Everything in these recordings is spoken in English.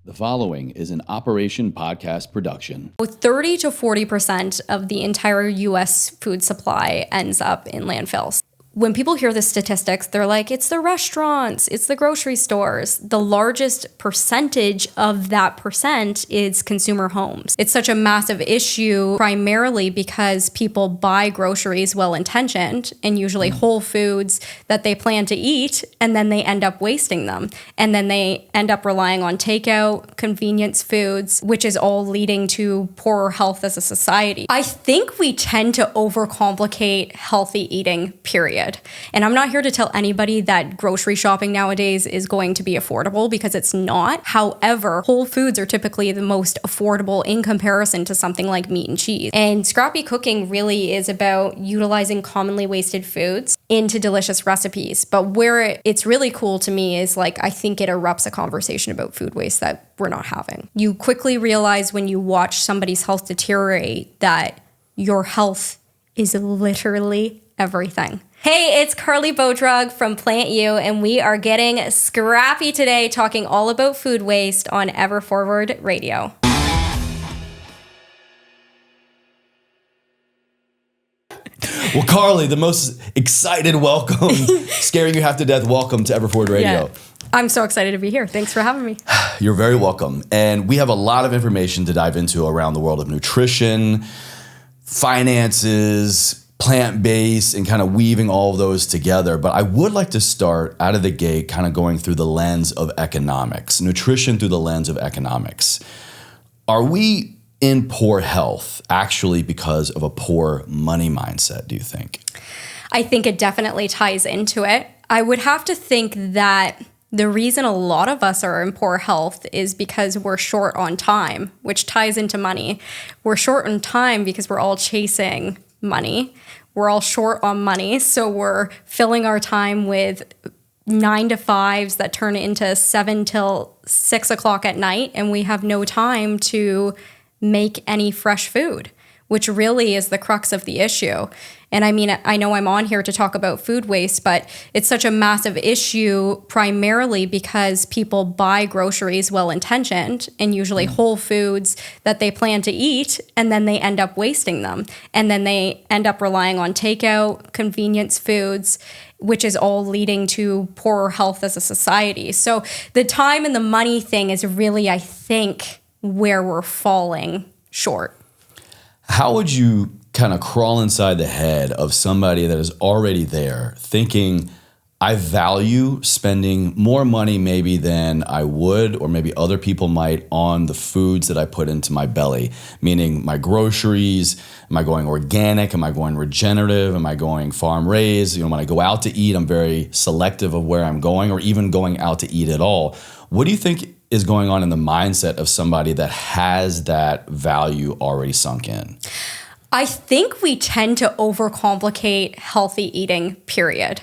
The following is an Operation Podcast production. 30 to 40% of the entire US food supply ends up in landfills. When people hear the statistics, they're like, it's the restaurants, it's the grocery stores. The largest percentage of that percent is consumer homes. It's such a massive issue primarily because people buy groceries well-intentioned and usually whole foods that they plan to eat, and then they end up wasting them. And then they end up relying on takeout, convenience foods, which is all leading to poorer health as a society. I think we tend to overcomplicate healthy eating, period. And I'm not here to tell anybody that grocery shopping nowadays is going to be affordable, because it's not. However, whole foods are typically the most affordable in comparison to something like meat and cheese. And scrappy cooking really is about utilizing commonly wasted foods into delicious recipes. But where it's really cool to me is, like, I think it erupts a conversation about food waste that we're not having. You quickly realize when you watch somebody's health deteriorate that your health is literally everything. Hey, it's Carleigh Beaudrug from Plant You, and we are getting scrappy today, talking all about food waste on Ever Forward Radio. Well, Carleigh, the most excited welcome, scaring you half to death welcome to Ever Forward Radio. Yeah. I'm so excited to be here. Thanks for having me. You're very welcome. And we have a lot of information to dive into around the world of nutrition, finances, plant-based, and kind of weaving all of those together. But I would like to start out of the gate kind of going through the lens of economics, nutrition through the lens of economics. Are we in poor health actually because of a poor money mindset, do you think? I think it definitely ties into it. I would have to think that the reason a lot of us are in poor health is because we're short on time, which ties into money. We're short on time because we're all chasing money. We're all short on money, so we're filling our time with 9 to 5s that turn into 7 till 6 o'clock at night, and we have no time to make any fresh food, which really is the crux of the issue. And I mean, I know I'm on here to talk about food waste, but it's such a massive issue primarily because people buy groceries well-intentioned and usually whole foods that they plan to eat, and then they end up wasting them. And then they end up relying on takeout, convenience foods, which is all leading to poorer health as a society. So the time and the money thing is really, I think, where we're falling short. How would you kind of crawl inside the head of somebody that is already there thinking, I value spending more money maybe than I would or maybe other people might on the foods that I put into my belly, meaning my groceries? Am I going organic? Am I going regenerative? Am I going farm raised? You know, when I go out to eat, I'm very selective of where I'm going, or even going out to eat at all. What do you think is going on in the mindset of somebody that has that value already sunk in? I think we tend to overcomplicate healthy eating, period.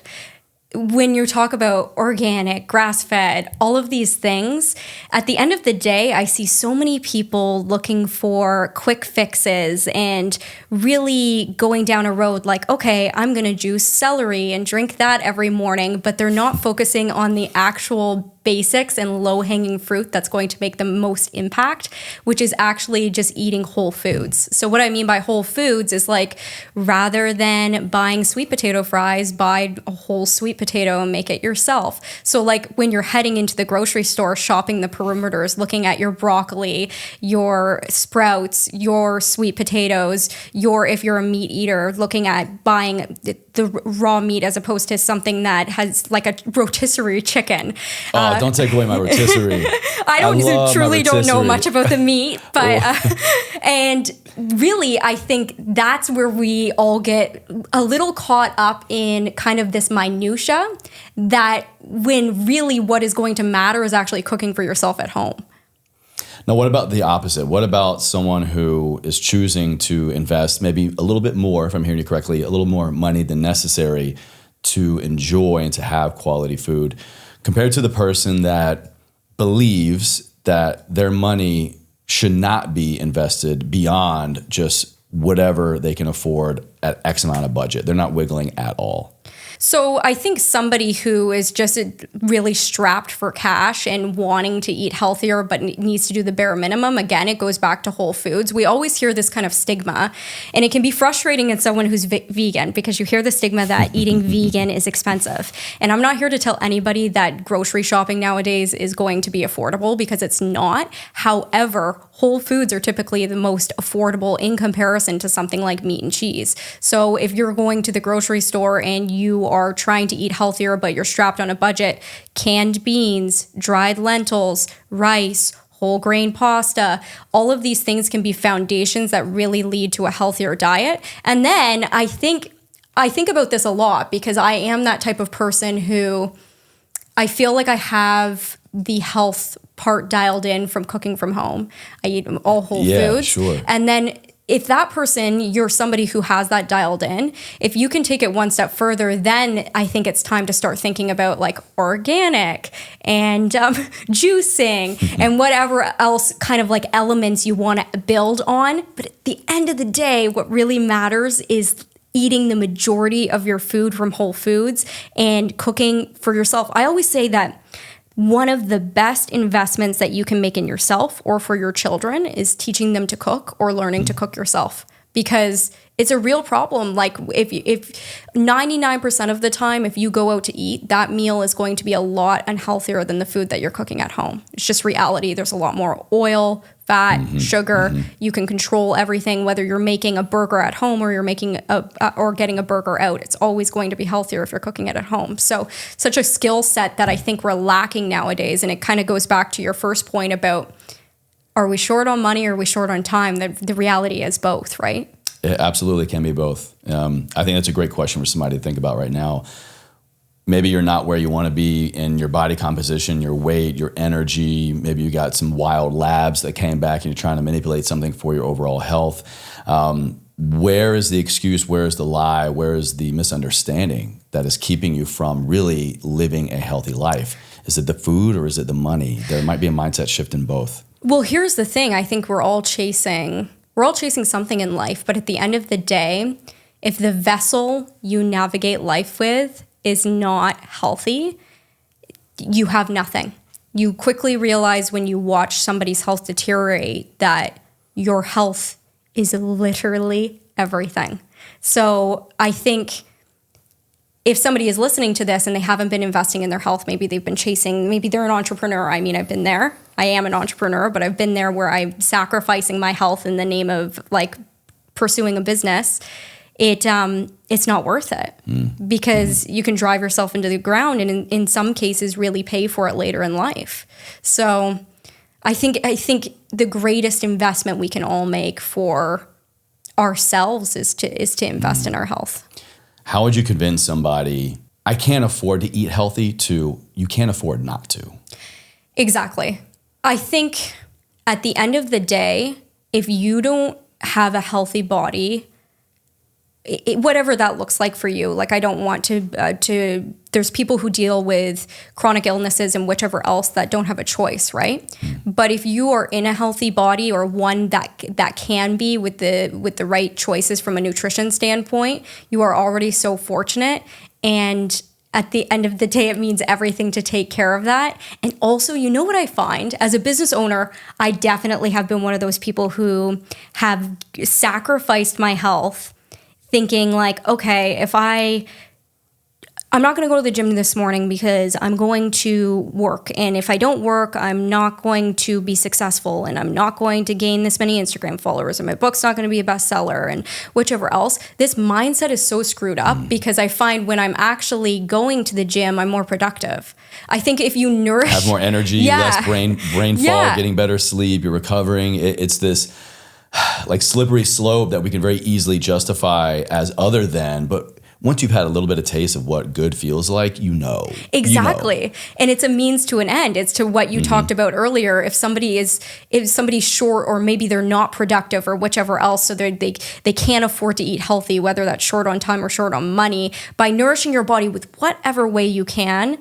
When you talk about organic, grass-fed, all of these things, at the end of the day, I see so many people looking for quick fixes and really going down a road like, okay, I'm going to juice celery and drink that every morning, but they're not focusing on the actual basics and low-hanging fruit that's going to make the most impact, which is actually just eating whole foods. So what I mean by whole foods is, like, rather than buying sweet potato fries, buy a whole sweet potato and make it yourself. So, like, when you're heading into the grocery store, shopping the perimeters, looking at your broccoli, your sprouts, your sweet potatoes, if you're a meat eater, looking at buying the raw meat as opposed to something that has like a rotisserie chicken. Don't take away my rotisserie. I truly don't know much about the meat, but and really, I think that's where we all get a little caught up in kind of this minutia, that when really what is going to matter is actually cooking for yourself at home. Now, what about the opposite? What about someone who is choosing to invest maybe a little bit more, if I'm hearing you correctly, a little more money than necessary to enjoy and to have quality food, compared to the person that believes that their money should not be invested beyond just whatever they can afford at X amount of budget? They're not wiggling at all. So I think somebody who is just really strapped for cash and wanting to eat healthier but needs to do the bare minimum, again, it goes back to whole foods. We always hear this kind of stigma, and it can be frustrating in someone who's vegan, because you hear the stigma that eating vegan is expensive. And I'm not here to tell anybody that grocery shopping nowadays is going to be affordable, because it's not. However, whole foods are typically the most affordable in comparison to something like meat and cheese. So if you're going to the grocery store and you are trying to eat healthier, but you're strapped on a budget, canned beans, dried lentils, rice, whole grain pasta, all of these things can be foundations that really lead to a healthier diet. And then I think about this a lot, because I am that type of person who I feel like I have the health part dialed in from cooking from home. I eat all whole foods. Sure. And then if that person, you're somebody who has that dialed in, if you can take it one step further, then I think it's time to start thinking about like organic and juicing and whatever else kind of like elements you want to build on. But at the end of the day, what really matters is eating the majority of your food from whole foods and cooking for yourself. I always say that one of the best investments that you can make in yourself or for your children is teaching them to cook or learning to cook yourself, because it's a real problem. Like if 99% of the time, if you go out to eat, that meal is going to be a lot unhealthier than the food that you're cooking at home. It's just reality. There's a lot more oil, fat, sugar. You can control everything, whether you're making a burger at home or you're making or getting a burger out. It's always going to be healthier if you're cooking it at home. So such a skill set that I think we're lacking nowadays. And it kind of goes back to your first point about, are we short on money or are we short on time? The reality is both, right? It absolutely can be both. I think that's a great question for somebody to think about right now. Maybe you're not where you want to be in your body composition, your weight, your energy. Maybe you got some wild labs that came back and you're trying to manipulate something for your overall health. Where is the excuse? Where is the lie? Where is the misunderstanding that is keeping you from really living a healthy life? Is it the food or is it the money? There might be a mindset shift in both. Well, here's the thing. I think we're all chasing something in life, but at the end of the day, if the vessel you navigate life with is not healthy, you have nothing. You quickly realize when you watch somebody's health deteriorate that your health is literally everything. So I think if somebody is listening to this and they haven't been investing in their health, maybe they've been chasing, maybe they're an entrepreneur. I mean, I've been there. I am an entrepreneur, but I've been there where I'm sacrificing my health in the name of like pursuing a business. It's not worth it because you can drive yourself into the ground and in some cases really pay for it later in life. So I think the greatest investment we can all make for ourselves is to invest in our health. How would you convince somebody, I can't afford to eat healthy, to you can't afford not to? Exactly. I think at the end of the day, if you don't have a healthy body, whatever that looks like for you, like I don't want to there's people who deal with chronic illnesses and whichever else that don't have a choice, right? But if you are in a healthy body or one that can be with the right choices from a nutrition standpoint, you are already so fortunate. And at the end of the day, it means everything to take care of that. And also, you know what I find? As a business owner, I definitely have been one of those people who have sacrificed my health thinking like, okay, if I'm not going to go to the gym this morning because I'm going to work. And if I don't work, I'm not going to be successful and I'm not going to gain this many Instagram followers and my book's not going to be a bestseller and whichever else. This mindset is so screwed up because I find when I'm actually going to the gym, I'm more productive. I think if you nourish... Have more energy, less brain fog, getting better sleep, you're recovering. It's this like slippery slope that we can very easily justify as other than, but once you've had a little bit of taste of what good feels like, you know. Exactly. You know. And it's a means to an end. It's to what you talked about earlier. If somebody's short or maybe they're not productive or whichever else, so they can't afford to eat healthy, whether that's short on time or short on money, by nourishing your body with whatever way you can,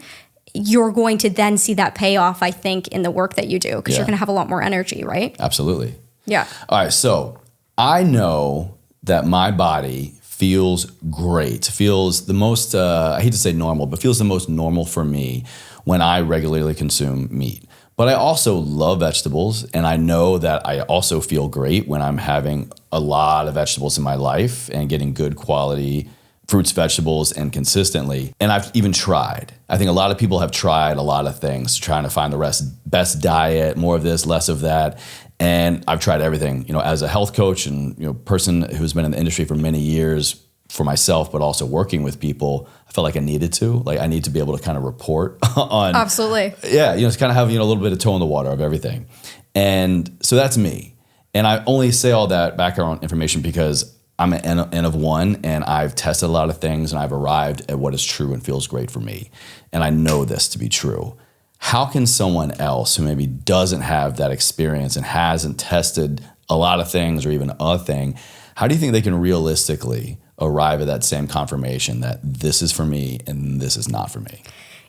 you're going to then see that payoff, I think, in the work that you do because you're going to have a lot more energy, right? Absolutely. Yeah. All right. So I know that my body feels great. Feels the most, I hate to say normal, but feels the most normal for me when I regularly consume meat. But I also love vegetables, and I know that I also feel great when I'm having a lot of vegetables in my life and getting good quality fruits, vegetables, and consistently. And I've even tried. I think a lot of people have tried a lot of things, trying to find the best diet, more of this, less of that. And I've tried everything, as a health coach and, person who's been in the industry for many years for myself, but also working with people, I felt like I needed to. Like, I need to be able to kind of report on. Absolutely. Yeah, it's kind of having, a little bit of toe in the water of everything. And so that's me. And I only say all that background information because I'm an N of one, and I've tested a lot of things, and I've arrived at what is true and feels great for me. And I know this to be true. How can someone else who maybe doesn't have that experience and hasn't tested a lot of things or even a thing, how do you think they can realistically arrive at that same confirmation that this is for me and this is not for me?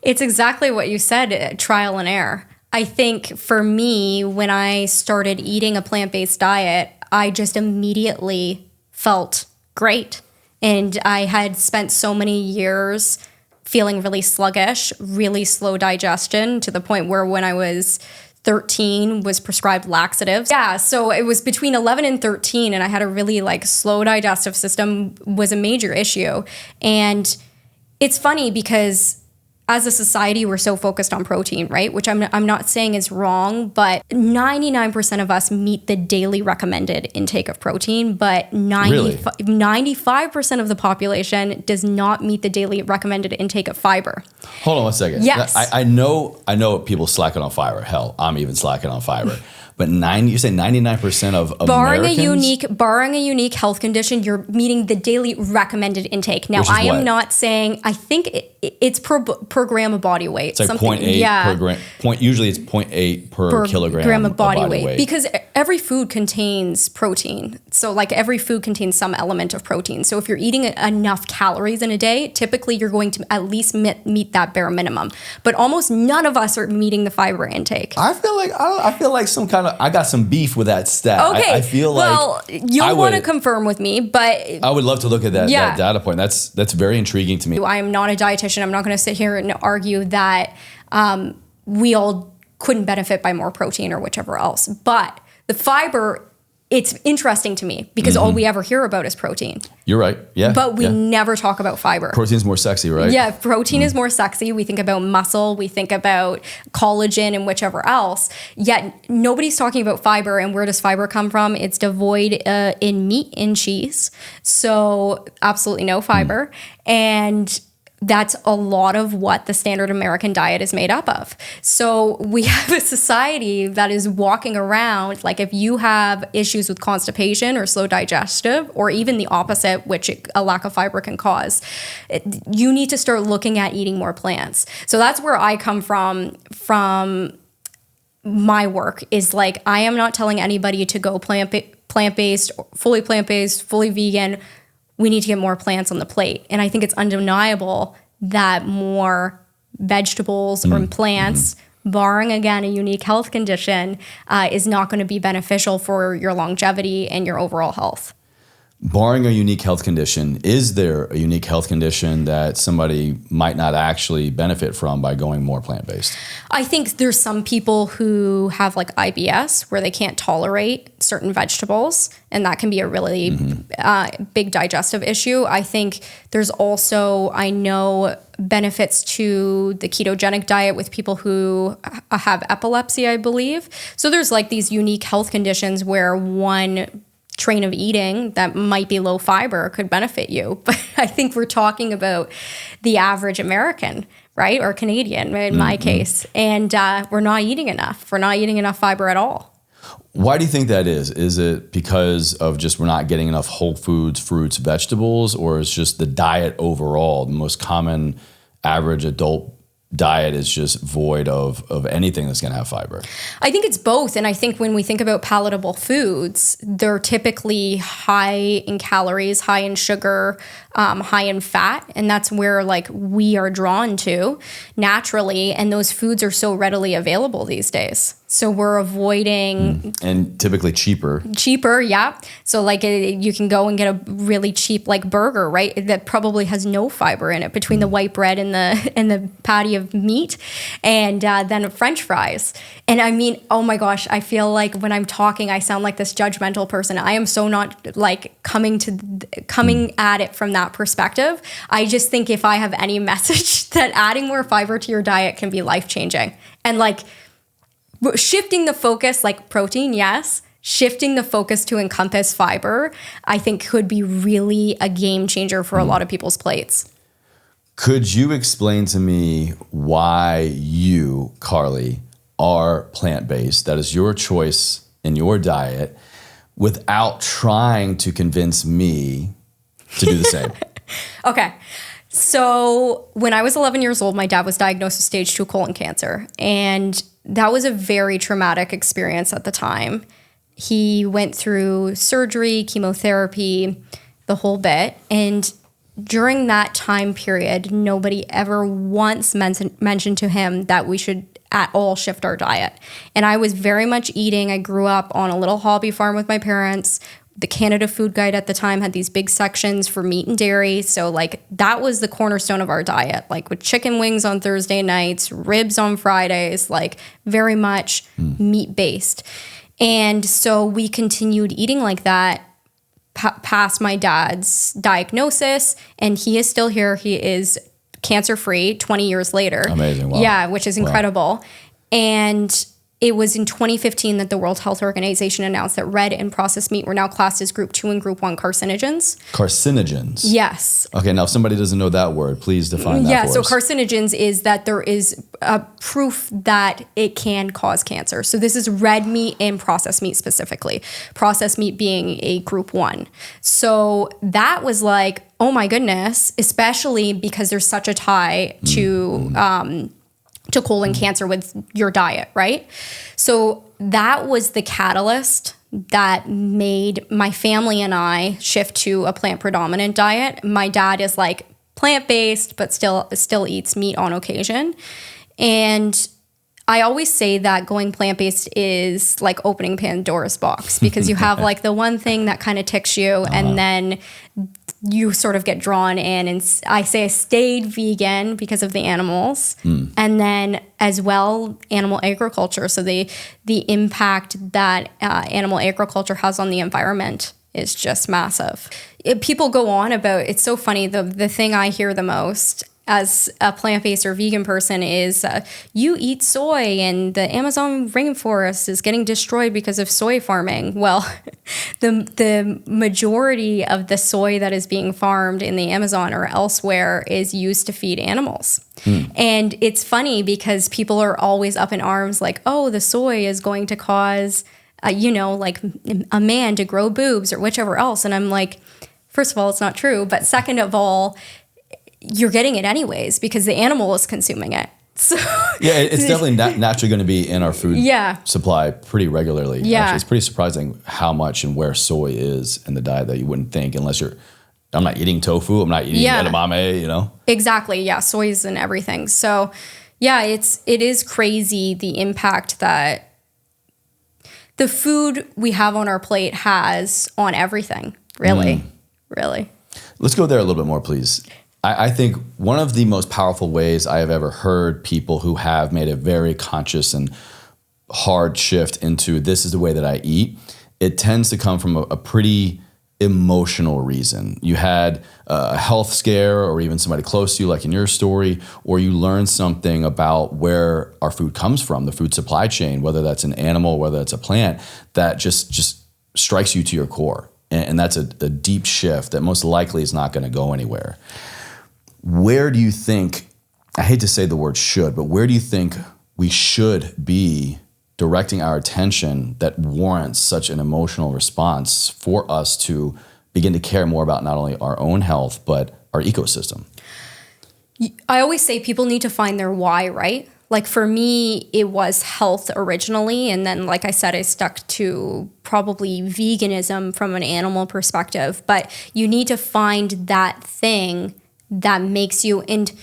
It's exactly what you said, trial and error. I think for me, when I started eating a plant-based diet, I just immediately felt great. And I had spent so many years feeling really sluggish, really slow digestion, to the point where when I was 13 was prescribed laxatives. Yeah, so it was between 11 and 13, and I had a really slow digestive system was a major issue. And it's funny because as a society, we're so focused on protein, right? Which I'm not saying is wrong, but 99% of us meet the daily recommended intake of protein, but 95% of the population does not meet the daily recommended intake of fiber. Hold on one second. Yes. I know people slacking on fiber. Hell, I'm even slacking on fiber. But you say 99% of Americans? Barring a unique health condition, you're meeting the daily recommended intake. Now, I am not saying, I think it's per gram of body weight. It's like 0.8 per gram. Usually it's 0.8 per kilogram of body weight. Because every food contains protein. So every food contains some element of protein. So if you're eating enough calories in a day, typically you're going to at least meet that bare minimum. But almost none of us are meeting the fiber intake. I feel like some kind of, I got some beef with that stat. Okay. I feel like you'll want to confirm with me, but I would love to look at that data point. That's very intriguing to me. I am not a dietitian. I'm not going to sit here and argue that we all couldn't benefit by more protein or whichever else. But the fiber, it's interesting to me because all we ever hear about is protein. You're right. Yeah. But we never talk about fiber. Protein's more sexy, right? Yeah, protein is more sexy. We think about muscle, we think about collagen and whichever else. Yet nobody's talking about fiber. And where does fiber come from? It's devoid in meat and cheese. So absolutely no fiber. And that's a lot of what the standard American diet is made up of. So we have a society that is walking around if you have issues with constipation or slow digestive, or even the opposite, which a lack of fiber can cause, you need to start looking at eating more plants. So that's where I come from my work is I am not telling anybody to go plant-based, fully vegan. We need to get more plants on the plate. And I think it's undeniable that more vegetables or plants, barring, again, a unique health condition, is not going to be beneficial for your longevity and your overall health. Barring a unique health condition, is there a unique health condition that somebody might not actually benefit from by going more plant-based? I think there's some people who have IBS where they can't tolerate certain vegetables, and that can be a really big digestive issue. I think there's also, I know, benefits to the ketogenic diet with people who have epilepsy, I believe. So there's these unique health conditions where one train of eating that might be low fiber could benefit you. But I think we're talking about the average American, right? Or Canadian in my case. And we're not eating enough. We're not eating enough fiber at all. Why do you think that is? Is it because of just we're not getting enough whole foods, fruits, vegetables, or is just the diet overall, the most common average adult diet is just void of anything that's going to have fiber? I think it's both. And I think when we think about palatable foods, they're typically high in calories, high in sugar, high in fat. And that's where we are drawn to naturally. And those foods are so readily available these days. So we're avoiding And typically cheaper. yeah. So like you can go and get a really cheap like burger, right? That probably has no fiber in it between the white bread and the patty of meat, and then French fries. And I mean, oh my gosh, I feel like when I'm talking, I sound like this judgmental person. I am so not like coming at it from that perspective. I just think if I have any message that adding more fiber to your diet can be life changing, and like shifting the focus, like protein, yes. Shifting the focus to encompass fiber, I think could be really a game changer for a lot of people's plates. Could you explain to me why you, Carleigh, are plant-based? That is your choice in your diet, without trying to convince me to do the same. Okay. So when I was 11 years old, my dad was diagnosed with stage 2 colon cancer. And that was a very traumatic experience at the time. He went through surgery, chemotherapy, the whole bit. And during that time period, nobody ever once mentioned to him that we should at all shift our diet. And I was very much eating. I grew up on a little hobby farm with my parents. The Canada Food Guide at the time had these big sections for meat and dairy. So like that was the cornerstone of our diet, like with chicken wings on Thursday nights, ribs on Fridays, like very much meat based. And so we continued eating like that past my dad's diagnosis, and he is still here. He is cancer free 20 years later. Amazing. Wow. Yeah, which is incredible. Wow. And it was in 2015 that the World Health Organization announced that red and processed meat were now classed as group 2 and group 1 carcinogens. Carcinogens? Yes. Okay, now if somebody doesn't know that word, please define that for us. Yeah, so carcinogens is that there is proof that it can cause cancer. So this is red meat and processed meat specifically. Processed meat being a group 1. So that was like, oh my goodness, especially because there's such a tie to colon cancer with your diet, right? So that was the catalyst that made my family and I shift to a plant predominant diet. My dad is like plant-based, but still eats meat on occasion. And I always say that going plant-based is like opening Pandora's box, because you have like the one thing that kind of ticks you, and then you sort of get drawn in. And I say I stayed vegan because of the animals, and then as well animal agriculture. So the impact that animal agriculture has on the environment is just massive. People go on about, it's so funny, the thing I hear the most as a plant-based or vegan person is you eat soy and the Amazon rainforest is getting destroyed because of soy farming. Well, the majority of the soy that is being farmed in the Amazon or elsewhere is used to feed animals. And it's funny because people are always up in arms like, oh, the soy is going to cause, like a man to grow boobs or whichever else. And I'm like, first of all, it's not true. But second of all, you're getting it anyways because the animal is consuming it. So yeah, it's definitely naturally going to be in our food supply pretty regularly. Yeah. Actually, it's pretty surprising how much and where soy is in the diet that you wouldn't think, unless I'm not eating tofu, I'm not eating edamame, Exactly, yeah, soy's in everything. So yeah, it is crazy the impact that the food we have on our plate has on everything, really. Let's go there a little bit more, please. I think one of the most powerful ways I have ever heard people who have made a very conscious and hard shift into this is the way that I eat, it tends to come from a pretty emotional reason. You had a health scare, or even somebody close to you, like in your story, or you learned something about where our food comes from, the food supply chain, whether that's an animal, whether it's a plant, that just strikes you to your core. And that's a deep shift that most likely is not going to go anywhere. Where do you think, I hate to say the word should, but where do you think we should be directing our attention that warrants such an emotional response for us to begin to care more about not only our own health, but our ecosystem? I always say people need to find their why, right? Like for me, it was health originally. And then, like I said, I stuck to probably veganism from an animal perspective. But you need to find that thing that makes you, and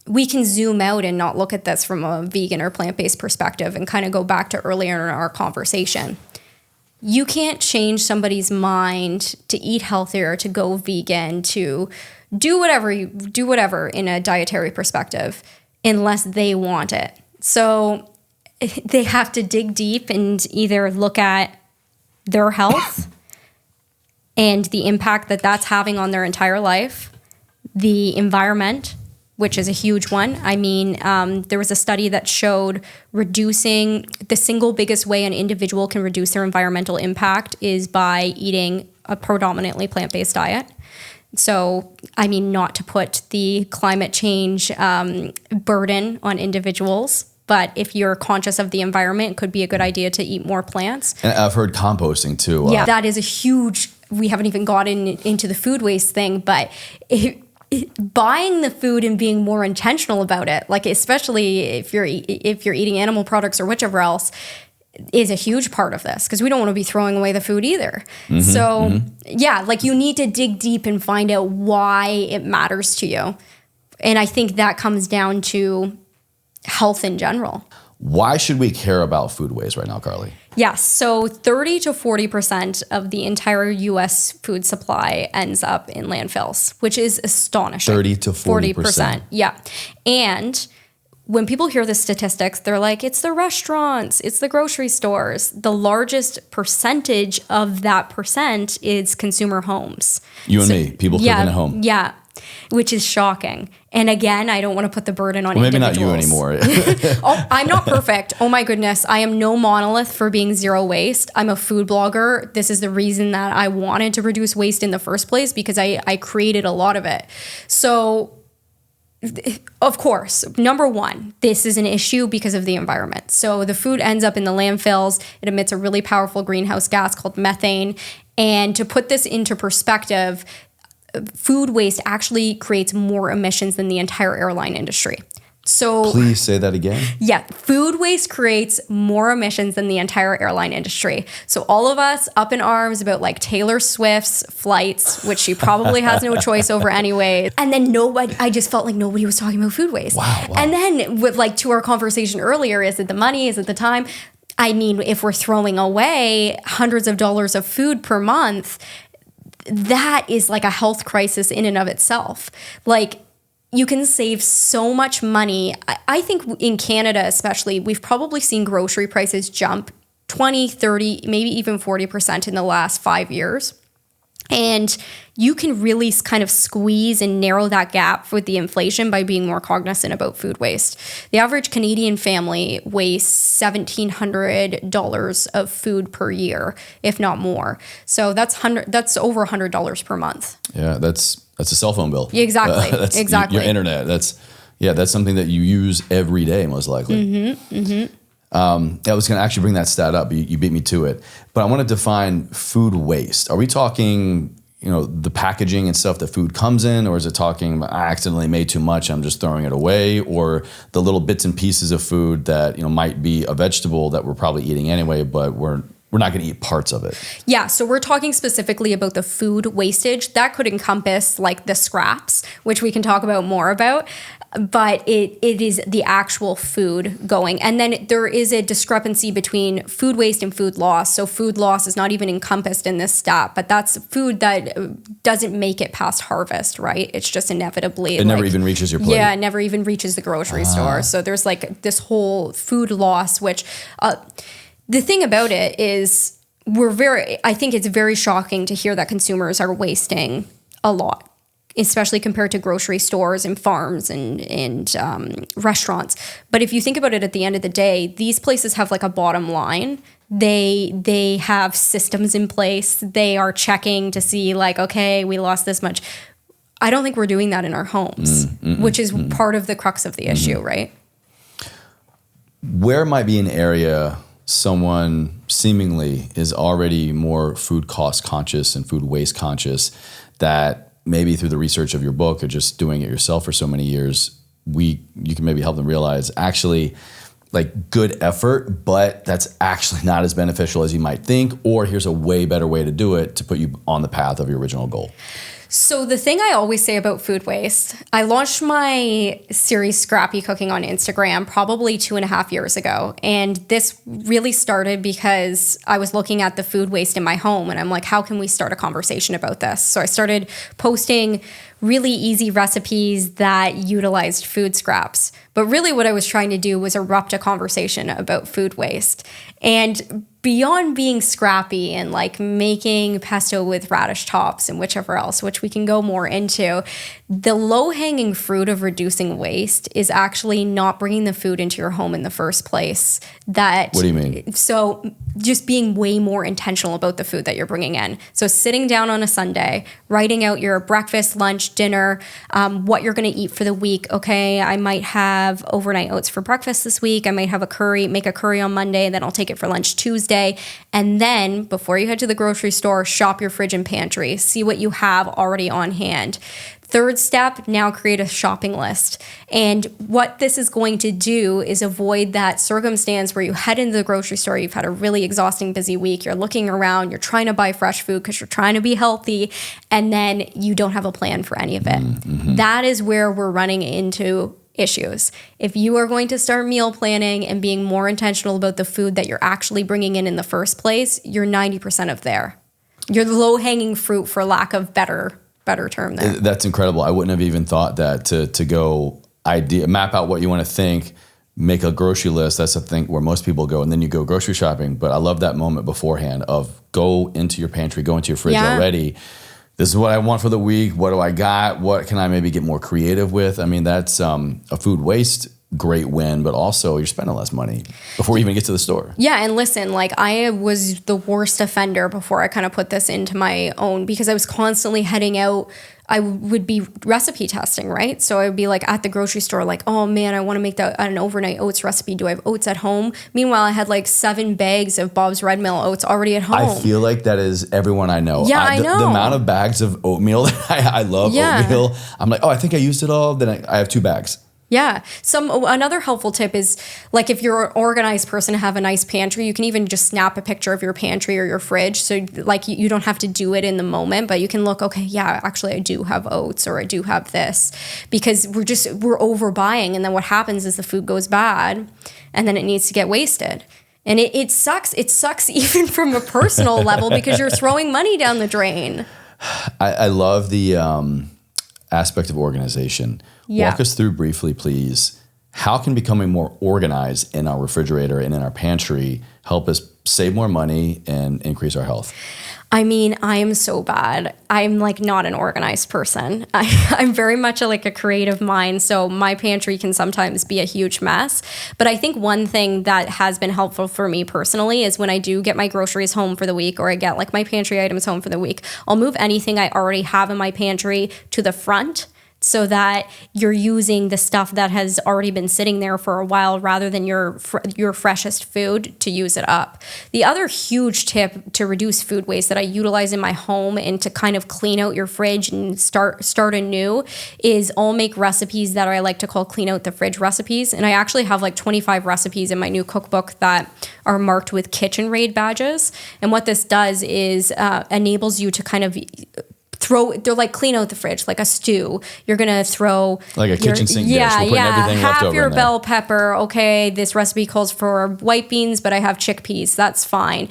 we can zoom out and not look at this from a vegan or plant-based perspective and kind of go back to earlier in our conversation. You can't change somebody's mind to eat healthier, to go vegan, to do whatever in a dietary perspective unless they want it. So they have to dig deep and either look at their health and the impact that that's having on their entire life, the environment, which is a huge one. I mean, there was a study that showed reducing the single biggest way an individual can reduce their environmental impact is by eating a predominantly plant-based diet. So, I mean, not to put the climate change burden on individuals, but if you're conscious of the environment, it could be a good idea to eat more plants. And I've heard composting too. Yeah, that is a huge, we haven't even gotten into the food waste thing, but buying the food and being more intentional about it, like especially if you're eating animal products or whichever else, is a huge part of this because we don't want to be throwing away the food either. Yeah, like you need to dig deep and find out why it matters to you. And I think that comes down to health in general. Why should we care about food waste right now, Carleigh? Yes. So 30 to 40% of the entire U.S. food supply ends up in landfills, which is astonishing. 30 to 40%. Yeah. And when people hear the statistics, they're like, it's the restaurants, it's the grocery stores. The largest percentage of that percent is consumer homes. You and me, people cooking at home. Yeah, which is shocking. And again, I don't want to put the burden on individuals. Maybe not you anymore. Oh, I'm not perfect. Oh my goodness. I am no monolith for being zero waste. I'm a food blogger. This is the reason that I wanted to reduce waste in the first place because I created a lot of it. So, of course, number one, this is an issue because of the environment. So the food ends up in the landfills. It emits a really powerful greenhouse gas called methane. And to put this into perspective, food waste actually creates more emissions than the entire airline industry. So please say that again. Yeah, food waste creates more emissions than the entire airline industry. So all of us up in arms about like Taylor Swift's flights, which she probably has no choice over anyway. And then I just felt like nobody was talking about food waste. Wow. And then with like to our conversation earlier, is it the money? Is it the time? I mean, if we're throwing away hundreds of dollars of food per month, that is like a health crisis in and of itself. Like, you can save so much money. I think in Canada especially, we've probably seen grocery prices jump 20, 30, maybe even 40% in the last 5 years. And you can really kind of squeeze and narrow that gap with the inflation by being more cognizant about food waste. The average Canadian family wastes $1,700 of food per year, if not more. So that's over $100 per month. Yeah, that's a cell phone bill. Exactly. Exactly. Your internet. That's something that you use every day, most likely. I was going to actually bring that stat up. You beat me to it. But I want to define food waste. Are we talking, the packaging and stuff that food comes in, or is it talking I accidentally made too much, I'm just throwing it away, or the little bits and pieces of food that might be a vegetable that we're probably eating anyway, but we're not going to eat parts of it? Yeah, so we're talking specifically about the food wastage. That could encompass like the scraps, which we can talk about more about. But it is the actual food going. And then there is a discrepancy between food waste and food loss. So food loss is not even encompassed in this stat, but that's food that doesn't make it past harvest, right? It's just inevitably. It never even reaches your plate. Yeah, it never even reaches the grocery store. So there's like this whole food loss, which the thing about it is I think it's very shocking to hear that consumers are wasting a lot, especially compared to grocery stores and farms and restaurants. But if you think about it at the end of the day, these places have like a bottom line. They have systems in place. They are checking to see like, okay, we lost this much. I don't think we're doing that in our homes, which is part of the crux of the issue, right? Where might be an area someone seemingly is already more food cost conscious and food waste conscious that maybe through the research of your book or just doing it yourself for so many years, you can maybe help them realize actually like good effort, but that's actually not as beneficial as you might think, or here's a way better way to do it to put you on the path of your original goal? So the thing I always say about food waste, I launched my series Scrappy Cooking on Instagram probably 2.5 years ago. And this really started because I was looking at the food waste in my home and I'm like, how can we start a conversation about this? So I started posting really easy recipes that utilized food scraps. But really what I was trying to do was erupt a conversation about food waste. And beyond being scrappy and like making pesto with radish tops and whichever else, which we can go more into, the low-hanging fruit of reducing waste is actually not bringing the food into your home in the first place. What do you mean? So just being way more intentional about the food that you're bringing in. So sitting down on a Sunday, writing out your breakfast, lunch, dinner, what you're going to eat for the week. Okay, I might have overnight oats for breakfast this week. I might have make a curry on Monday, then I'll take it for lunch Tuesday. And then before you head to the grocery store, shop your fridge and pantry. See what you have already on hand. Third step, now create a shopping list. And what this is going to do is avoid that circumstance where you head into the grocery store, you've had a really exhausting, busy week, you're looking around, you're trying to buy fresh food because you're trying to be healthy, and then you don't have a plan for any of it. Mm-hmm. That is where we're running into issues. If you are going to start meal planning and being more intentional about the food that you're actually bringing in the first place, you're 90% of there. You're the low-hanging fruit, for lack of better term there. That's incredible. I wouldn't have even thought that to go map out what you want to think, make a grocery list. That's the thing where most people go, and then you go grocery shopping. But I love that moment beforehand of go into your pantry, go into your fridge already. This is what I want for the week. What do I got? What can I maybe get more creative with? I mean, that's a food waste great win, but also you're spending less money before you even get to the store. Yeah, and listen, like I was the worst offender before I kind of put this into my own, because I was constantly heading out. I would be recipe testing, right? So I would be like at the grocery store, like, oh man, I want to make an overnight oats recipe. Do I have oats at home? Meanwhile, I had like 7 bags of Bob's Red Mill oats already at home. I feel like that is everyone I know. Yeah, I know. The amount of bags of oatmeal that I love oatmeal. I'm like, oh, I think I used it all. Then I have 2 bags. Yeah. Another helpful tip is, like, if you're an organized person to have a nice pantry, you can even just snap a picture of your pantry or your fridge. So like you don't have to do it in the moment, but you can look, okay, yeah, actually I do have oats, or I do have this, because we're overbuying. And then what happens is the food goes bad and then it needs to get wasted. And it sucks. It sucks even from a personal level, because you're throwing money down the drain. I love the aspect of organization. Yeah. Walk us through briefly, please. How can becoming more organized in our refrigerator and in our pantry help us save more money and increase our health? I mean, I am so bad. I'm like not an organized person. I'm very much like a creative mind. So my pantry can sometimes be a huge mess. But I think one thing that has been helpful for me personally is when I do get my groceries home for the week, or I get like my pantry items home for the week, I'll move anything I already have in my pantry to the front, so that you're using the stuff that has already been sitting there for a while rather than your freshest food to use it up. The other huge tip to reduce food waste that I utilize in my home and to kind of clean out your fridge and start anew is I'll make recipes that I like to call clean out the fridge recipes. And I actually have like 25 recipes in my new cookbook that are marked with Kitchen Raid badges. And what this does is enables you to kind of they're like clean out the fridge, like a stew. You're gonna throw like a kitchen sink dish. We're putting everything left over half your bell pepper. Okay, this recipe calls for white beans, but I have chickpeas. That's fine.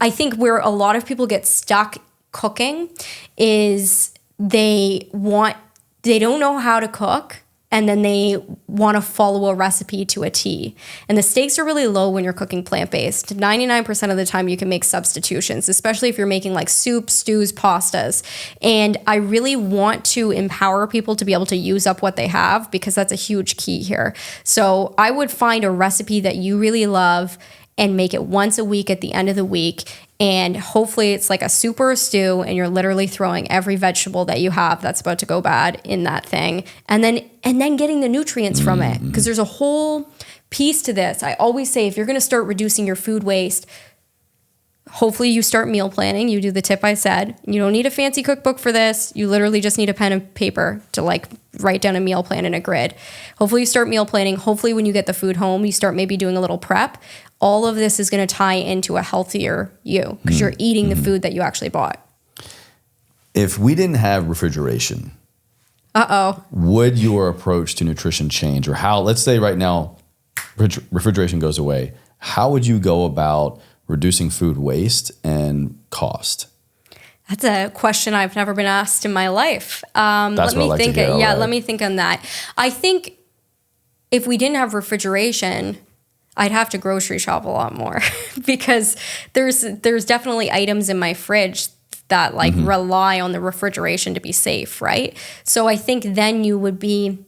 I think where a lot of people get stuck cooking is they don't know how to cook, and then they want to follow a recipe to a T. And the stakes are really low when you're cooking plant-based. 99% of the time you can make substitutions, especially if you're making like soup, stews, pastas. And I really want to empower people to be able to use up what they have, because that's a huge key here. So I would find a recipe that you really love and make it once a week at the end of the week. And hopefully it's like a soup or a stew, and you're literally throwing every vegetable that you have that's about to go bad in that thing. And then getting the nutrients from it. Because there's a whole piece to this. I always say, if you're going to start reducing your food waste, hopefully you start meal planning. You do the tip I said. You don't need a fancy cookbook for this. You literally just need a pen and paper to like write down a meal plan in a grid. Hopefully you start meal planning. Hopefully when you get the food home, you start maybe doing a little prep. All of this is going to tie into a healthier you, because you're eating the food that you actually bought. If we didn't have refrigeration, would your approach to nutrition change? Or how, let's say right now, refrigeration goes away, how would you go about reducing food waste and cost? That's a question I've never been asked in my life. Let me think. Yeah, let me think on that. I think if we didn't have refrigeration, I'd have to grocery shop a lot more because there's definitely items in my fridge that like rely on the refrigeration to be safe, right? So I think then you would be,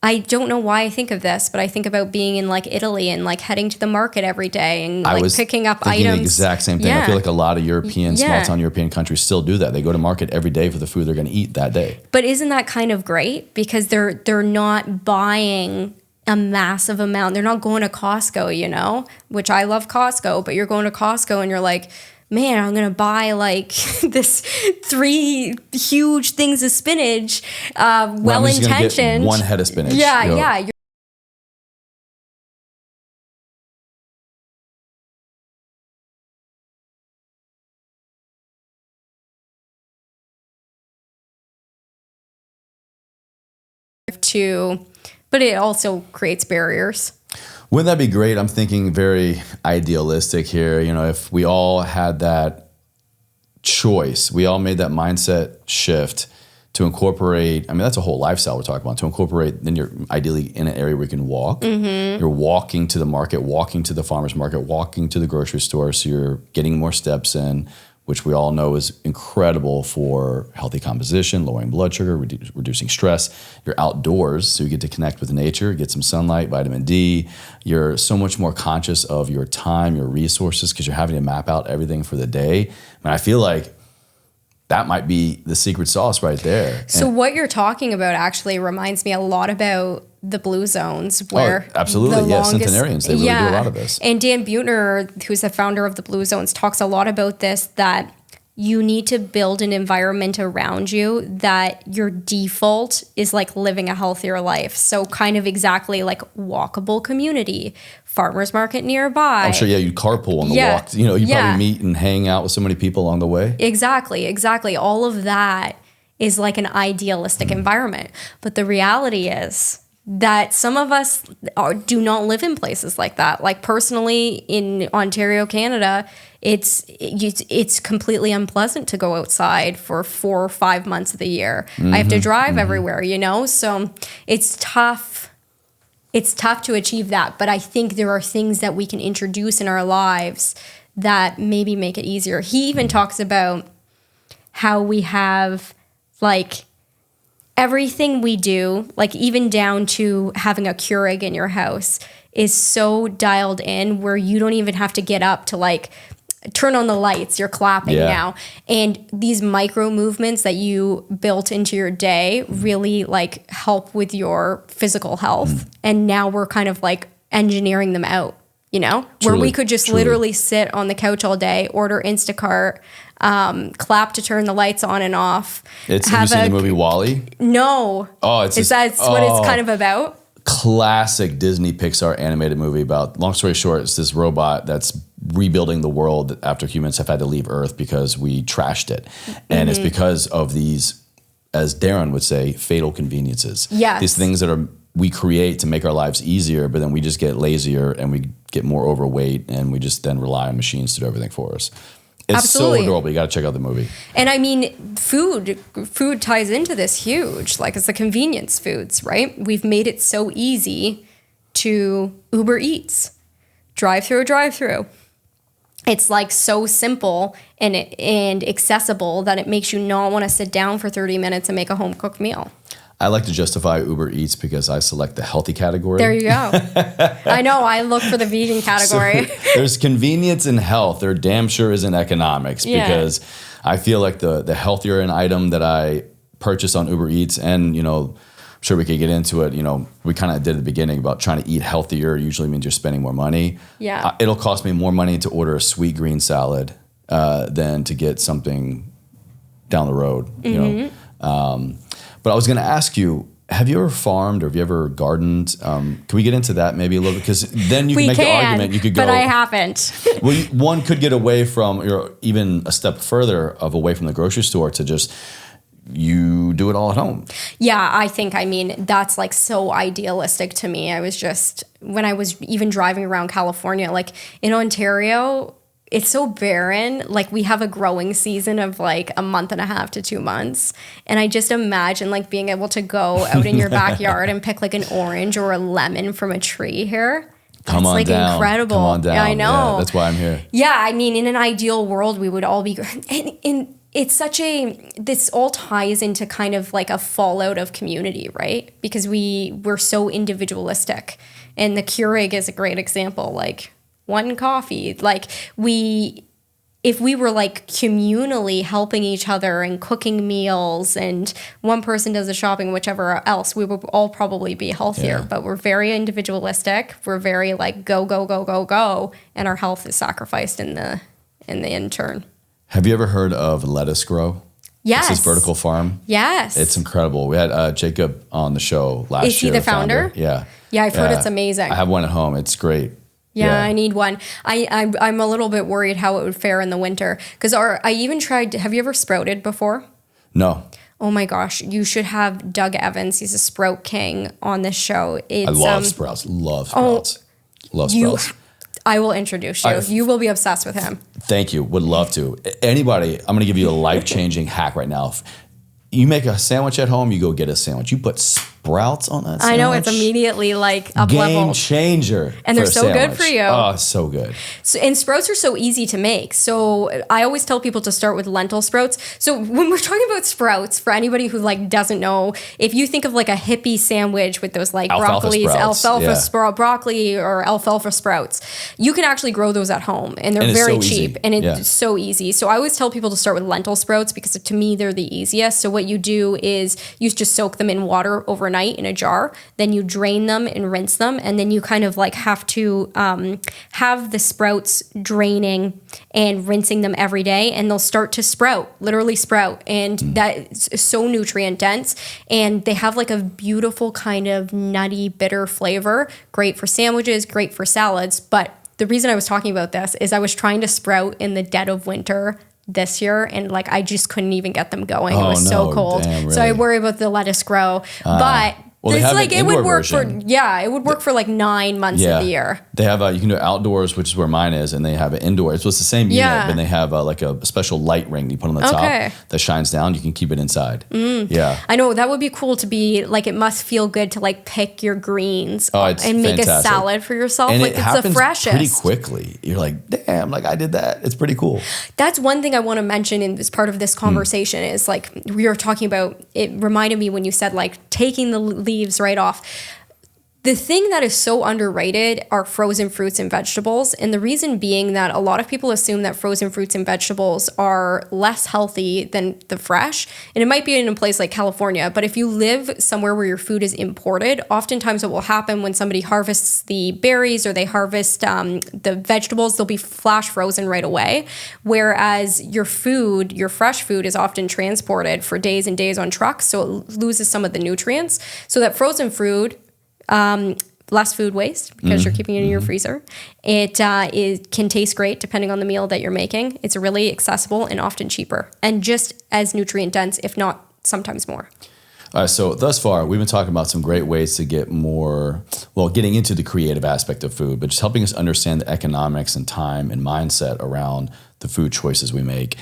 I don't know why I think of this, but I think about being in like Italy and like heading to the market every day and like picking up items. The exact same thing. Yeah. I feel like a lot of European, small town European countries still do that. They go to market every day for the food they're going to eat that day. But isn't that kind of great? Because they're not buying a massive amount. They're not going to Costco, you know, which I love Costco, but you're going to Costco and you're like, man, I'm going to buy like this 3 huge things of spinach, well-intentioned. One head of spinach. Yeah, yeah. But it also creates barriers. Wouldn't that be great? I'm thinking very idealistic here. You know, if we all had that choice, we all made that mindset shift to incorporate, I mean, that's a whole lifestyle we're talking about, to incorporate, then you're ideally in an area where you can walk. You're walking to the market, walking to the farmer's market, walking to the grocery store, so you're getting more steps in, which we all know is incredible for healthy composition, lowering blood sugar, reducing stress. You're outdoors, so you get to connect with nature, get some sunlight, vitamin D. You're so much more conscious of your time, your resources, because you're having to map out everything for the day. And I feel like that might be the secret sauce right there. So what you're talking about actually reminds me a lot about the blue zones, where absolutely, centenarians, they really do a lot of this. And Dan Beaudrug, who's the founder of the blue zones, talks a lot about this, that you need to build an environment around you that your default is like living a healthier life. So kind of exactly like walkable community, farmer's market nearby. I'm sure, you carpool on the walk. You know, you probably meet and hang out with so many people along the way. Exactly. All of that is like an idealistic environment. But the reality is that some of us do not live in places like that. Like personally in Ontario, Canada, it's completely unpleasant to go outside for 4 or 5 months of the year. I have to drive everywhere, you know? So it's tough. It's tough to achieve that. But I think there are things that we can introduce in our lives that maybe make it easier. He even talks about how we have like everything we do, like even down to having a Keurig in your house, is so dialed in where you don't even have to get up to like turn on the lights. You're clapping now. And these micro movements that you built into your day really like help with your physical health. And now we're kind of like engineering them out, you know, where we could just literally sit on the couch all day, order Instacart, clap to turn the lights on and off. Have you seen the movie WALL-E? No. Oh, what it's kind of about? Classic Disney Pixar animated movie about, long story short, it's this robot that's rebuilding the world after humans have had to leave Earth because we trashed it. And it's because of these, as Darren would say, fatal conveniences. Yes. These things that we create to make our lives easier, but then we just get lazier and we get more overweight and we just then rely on machines to do everything for us. It's so adorable. You got to check out the movie. And I mean, food ties into this huge. Like, it's the convenience foods, right? We've made it so easy to Uber Eats, drive through. It's like so simple and accessible that it makes you not want to sit down for 30 minutes and make a home cooked meal. I like to justify Uber Eats because I select the healthy category. There you go. I know. I look for the vegan category. So there's convenience and health. There damn sure isn't economics because I feel like the healthier an item that I purchase on Uber Eats, and, you know, I'm sure we could get into it. You know, we kind of did at the beginning about trying to eat healthier usually means you're spending more money. Yeah. It'll cost me more money to order a sweet green salad than to get something down the road, you know. But I was going to ask you, Have you ever farmed or have you ever gardened? Can we get into that maybe a little bit? Because then you can make the argument. You could go, but I haven't. Well, one could get away from, or even a step further of away from the grocery store to just you do it all at home. Yeah, I mean, that's like so idealistic to me. When I was even driving around California, like in Ontario, it's so barren. Like we have a growing season of like a month and a half to 2 months. And I just imagine like being able to go out in your backyard and pick like an orange or a lemon from a tree here. Come on down. Incredible. Come on down. Yeah, I know. Yeah, that's why I'm here. Yeah, I mean, in an ideal world, we would all be... And it's this all ties into kind of like a fallout of community, right? Because we're so individualistic. And the Keurig is a great example. Like one coffee. Like if we were like communally helping each other and cooking meals and one person does the shopping, whichever else, we would all probably be healthier. Yeah. But we're very individualistic. We're very like go, go, go, go, go. And our health is sacrificed in the intern. Have you ever heard of Lettuce Grow? Yes. It's this vertical farm. Yes. It's incredible. We had Jacob on the show last year. Is he the founder? Yeah. Yeah, I've heard it's amazing. I have one at home. It's great. Yeah, I need one. I'm a little bit worried how it would fare in the winter. Because I even tried, have you ever sprouted before? No. Oh my gosh, you should have Doug Evans. He's a sprout king on this show. I love sprouts. Love sprouts. Love sprouts. I will introduce you. You will be obsessed with him. Thank you. Would love to. Anybody, I'm going to give you a life-changing hack right now. If you make a sandwich at home, you go get a sandwich. You put sprouts on that sandwich. I know, it's immediately like up level. Game changer. And they're so good for you. Oh, so good. And sprouts are so easy to make. So I always tell people to start with lentil sprouts. So when we're talking about sprouts, for anybody who like doesn't know, if you think of like a hippie sandwich with those like broccoli or alfalfa sprouts, you can actually grow those at home and they're very cheap and it's so easy. So I always tell people to start with lentil sprouts because to me they're the easiest. So what you do is you just soak them in water overnight in a jar, then you drain them and rinse them, and then you kind of like have to have the sprouts draining and rinsing them every day, and they'll start to literally sprout, and that's so nutrient dense, and they have like a beautiful kind of nutty, bitter flavor, great for sandwiches, great for salads. But the reason I was talking about this is I was trying to sprout in the dead of winter this year, and like I just couldn't even get them going. It was so cold. Damn, really? So I worry about the lettuce grow. But it's like it would work it would work for like 9 months of the year. They have you can do it outdoors, which is where mine is, and they have it indoors. So it's the same unit, but they have like a special light ring you put on the top that shines down. You can keep it inside. Yeah, I know that would be cool to be like. It must feel good to like pick your greens and make a salad for yourself. And like it's the freshest. Pretty quickly. You're like, damn, like I did that. It's pretty cool. That's one thing I want to mention in this part of this conversation is like we were talking about. It reminded me when you said like taking the leaves right off. The thing that is so underrated are frozen fruits and vegetables. And the reason being that a lot of people assume that frozen fruits and vegetables are less healthy than the fresh. And it might be in a place like California, but if you live somewhere where your food is imported, oftentimes what will happen when somebody harvests the berries or they harvest the vegetables, they'll be flash frozen right away. Whereas your fresh food is often transported for days and days on trucks, so it loses some of the nutrients. So that frozen fruit, less food waste because you're keeping it in your freezer. It can taste great depending on the meal that you're making. It's really accessible and often cheaper and just as nutrient dense, if not sometimes more. All right, so thus far, we've been talking about some great ways to get getting into the creative aspect of food, but just helping us understand the economics and time and mindset around the food choices we make.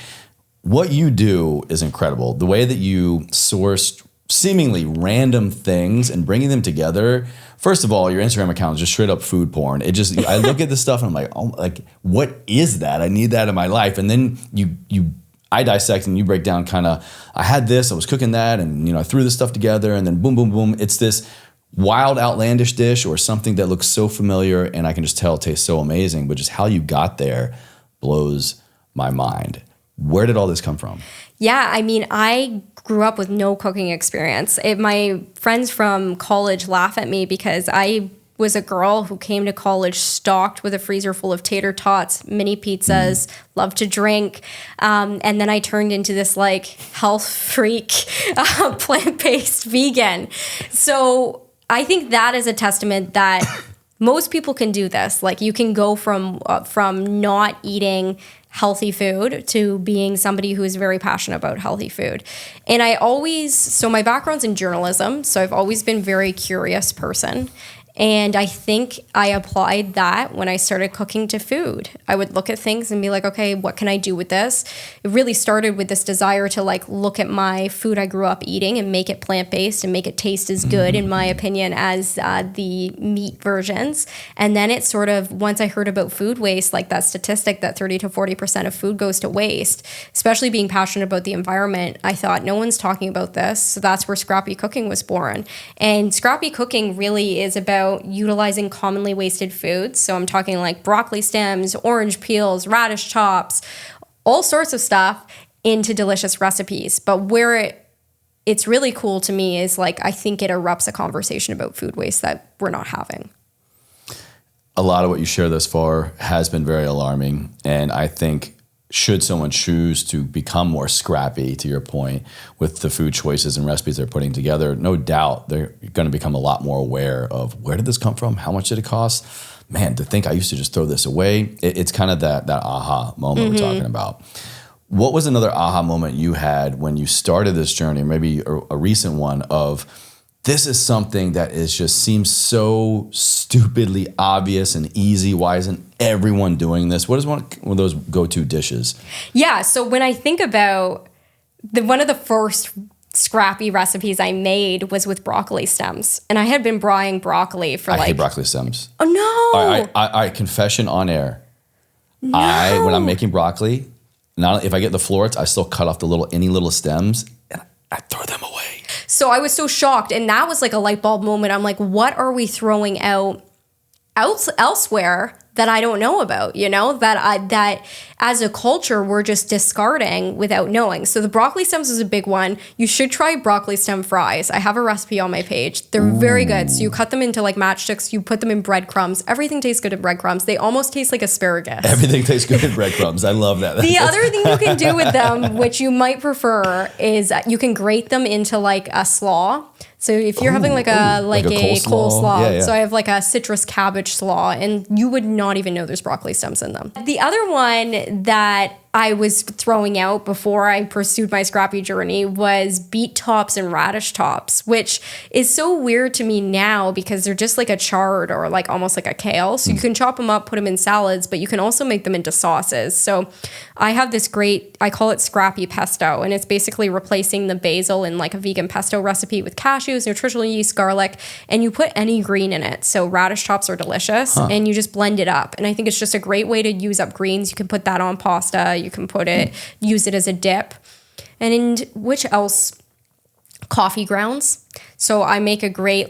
What you do is incredible. The way that you source seemingly random things and bringing them together. First of all, your Instagram account is just straight up food porn. I look at this stuff and I'm like, oh, like what is that? I need that in my life. And then I dissect and you break down kind of, I had this, I was cooking that, and I threw this stuff together, and then boom, boom, boom. It's this wild, outlandish dish or something that looks so familiar, and I can just tell it tastes so amazing, but just how you got there blows my mind. Where did all this come from? Yeah, I mean, I grew up with no cooking experience. My friends from college laugh at me because I was a girl who came to college stocked with a freezer full of tater tots, mini pizzas, loved to drink. And then I turned into this like health freak, plant-based vegan. So I think that is a testament that most people can do this. Like you can go from not eating healthy food to being somebody who is very passionate about healthy food. And so my background's in journalism, so I've always been a very curious person. And I think I applied that when I started cooking to food. I would look at things and be like, okay, what can I do with this? It really started with this desire to like look at my food I grew up eating and make it plant-based and make it taste as good, in my opinion, as the meat versions. And then it sort of, once I heard about food waste, like that statistic that 30 to 40% of food goes to waste, especially being passionate about the environment, I thought no one's talking about this. So that's where scrappy cooking was born. And scrappy cooking really is about utilizing commonly wasted foods. So I'm talking like broccoli stems, orange peels, radish tops, all sorts of stuff into delicious recipes. But where it's really cool to me is like, I think it erupts a conversation about food waste that we're not having. A lot of what you share thus far has been very alarming. And I think should someone choose to become more scrappy, to your point, with the food choices and recipes they're putting together, no doubt they're going to become a lot more aware of where did this come from? How much did it cost? Man, to think I used to just throw this away. It's kind of that aha moment we're talking about. What was another aha moment you had when you started this journey, maybe a recent one of this is something that seems so stupidly obvious and easy. Why isn't everyone doing this? What is one of those go-to dishes? Yeah, so when I think about one of the first scrappy recipes I made was with broccoli stems. And I had been braaiing broccoli for I hate broccoli stems. Oh, no. I confession on air. No. When I'm making broccoli, if I get the florets, I still cut off any little stems and I throw them away. So I was so shocked, and that was like a light bulb moment. I'm like, what are we throwing out elsewhere that I don't know about, that as a culture, we're just discarding without knowing. So the broccoli stems is a big one. You should try broccoli stem fries. I have a recipe on my page. They're very good. So you cut them into like matchsticks. You put them in breadcrumbs. Everything tastes good in breadcrumbs. They almost taste like asparagus. Everything tastes good in breadcrumbs. I love that. The other thing you can do with them, which you might prefer, is you can grate them into like a slaw. So if you're having like a coleslaw, yeah. So I have like a citrus cabbage slaw, and you would not even know there's broccoli stems in them. The other one that I was throwing out before I pursued my scrappy journey was beet tops and radish tops, which is so weird to me now because they're just like a chard or like almost like a kale. So you can chop them up, put them in salads, but you can also make them into sauces. So I have this I call it scrappy pesto, and it's basically replacing the basil in like a vegan pesto recipe with cashews, nutritional yeast, garlic, and you put any green in it. So radish tops are delicious, and you just blend it up. And I think it's just a great way to use up greens. You can put that on pasta. You can use it as a dip. And which else? Coffee grounds. So I make a great,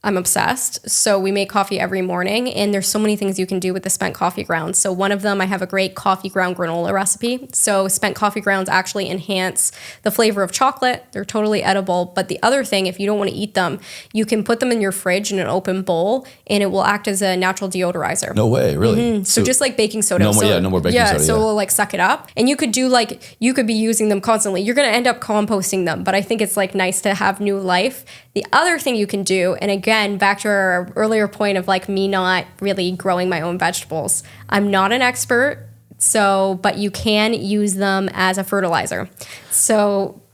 I'm obsessed. So we make coffee every morning, and there's so many things you can do with the spent coffee grounds. So one of them, I have a great coffee ground granola recipe. So spent coffee grounds actually enhance the flavor of chocolate. They're totally edible. But the other thing, if you don't want to eat them, you can put them in your fridge in an open bowl, and it will act as a natural deodorizer. No way, really? Mm-hmm. So just like baking soda. No more baking soda. So it'll like suck it up. And you could be using them constantly. You're going to end up composting them, but I think it's like nice to have new life. The other thing you can do, and again, back to our earlier point of like me not really growing my own vegetables. I'm not an expert, but you can use them as a fertilizer.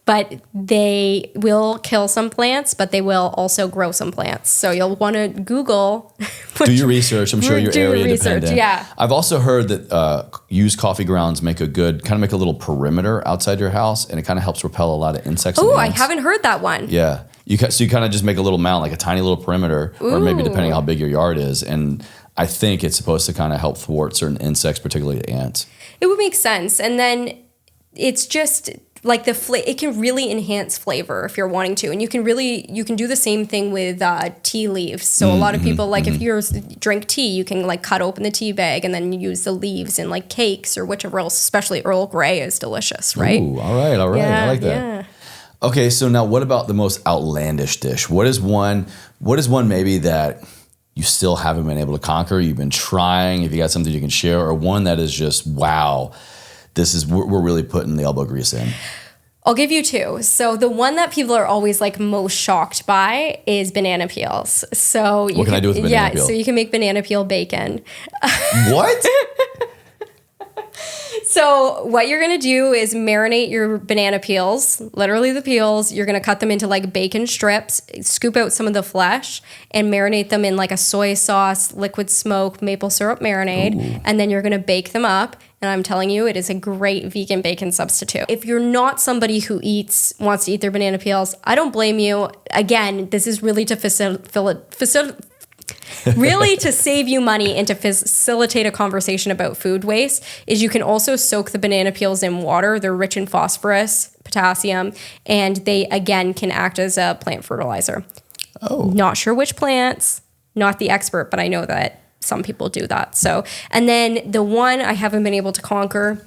But they will kill some plants, but they will also grow some plants. So you'll want to Google. Do your research. I'm sure you're area dependent. Yeah. I've also heard that used coffee grounds make a little perimeter outside your house, and it kind of helps repel a lot of insects. Oh, I haven't heard that one. Yeah. So you kind of just make a little mound, like a tiny little perimeter, or maybe depending on how big your yard is. And I think it's supposed to kind of help thwart certain insects, particularly ants. It would make sense. And then it's just like it can really enhance flavor if you're wanting to. And you can do the same thing with tea leaves. So a lot of people, like if you drink tea, you can like cut open the tea bag and then use the leaves in like cakes or whichever else, especially Earl Grey is delicious, right? Ooh, all right. Yeah, I like that. Yeah. Okay, so now what about the most outlandish dish? What is one maybe that you still haven't been able to conquer? You've been trying, if you got something you can share, or one that is just, wow, we're really putting the elbow grease in. I'll give you two. So the one that people are always like most shocked by is banana peels. So what can I do with banana peel? So you can make banana peel bacon. What? So what you're going to do is marinate your banana peels, literally the peels. You're going to cut them into like bacon strips, scoop out some of the flesh, and marinate them in like a soy sauce, liquid smoke, maple syrup marinade. Ooh. And then you're going to bake them up. And I'm telling you, it is a great vegan bacon substitute. If you're not somebody who wants to eat their banana peels, I don't blame you. Again, this is really to really to save you money and to facilitate a conversation about food waste. Is you can also soak the banana peels in water. They're rich in phosphorus, potassium, and they again can act as a plant fertilizer. Oh. Not sure which plants, not the expert, but I know that some people do that. So, and then the one I haven't been able to conquer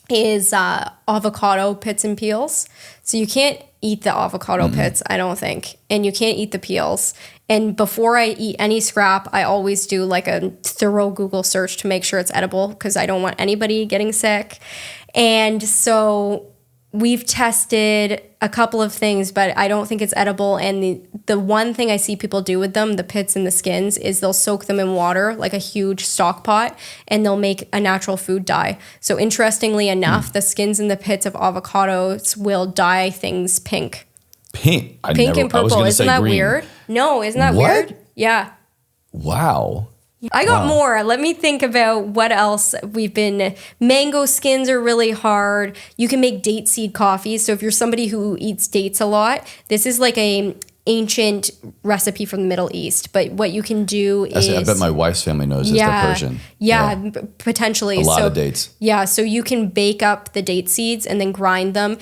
is avocado pits and peels. So you can't eat the avocado pits, I don't think, and you can't eat the peels. And before I eat any scrap, I always do like a thorough Google search to make sure it's edible because I don't want anybody getting sick. And so we've tested a couple of things, but I don't think it's edible. And the one thing I see people do with them, the pits and the skins, is they'll soak them in water, like a huge stock pot, and they'll make a natural food dye. So interestingly enough, the skins and the pits of avocados will dye things pink. Pink? Pink and purple. Isn't that weird? No, isn't that weird? Yeah. Wow. I got more. Let me think about what else mango skins are really hard. You can make date seed coffee. So if you're somebody who eats dates a lot, this is like a ancient recipe from the Middle East. But what you can do is... I bet my wife's family knows this. They're Persian. Yeah, potentially. A lot of dates. Yeah, so you can bake up the date seeds and then grind them.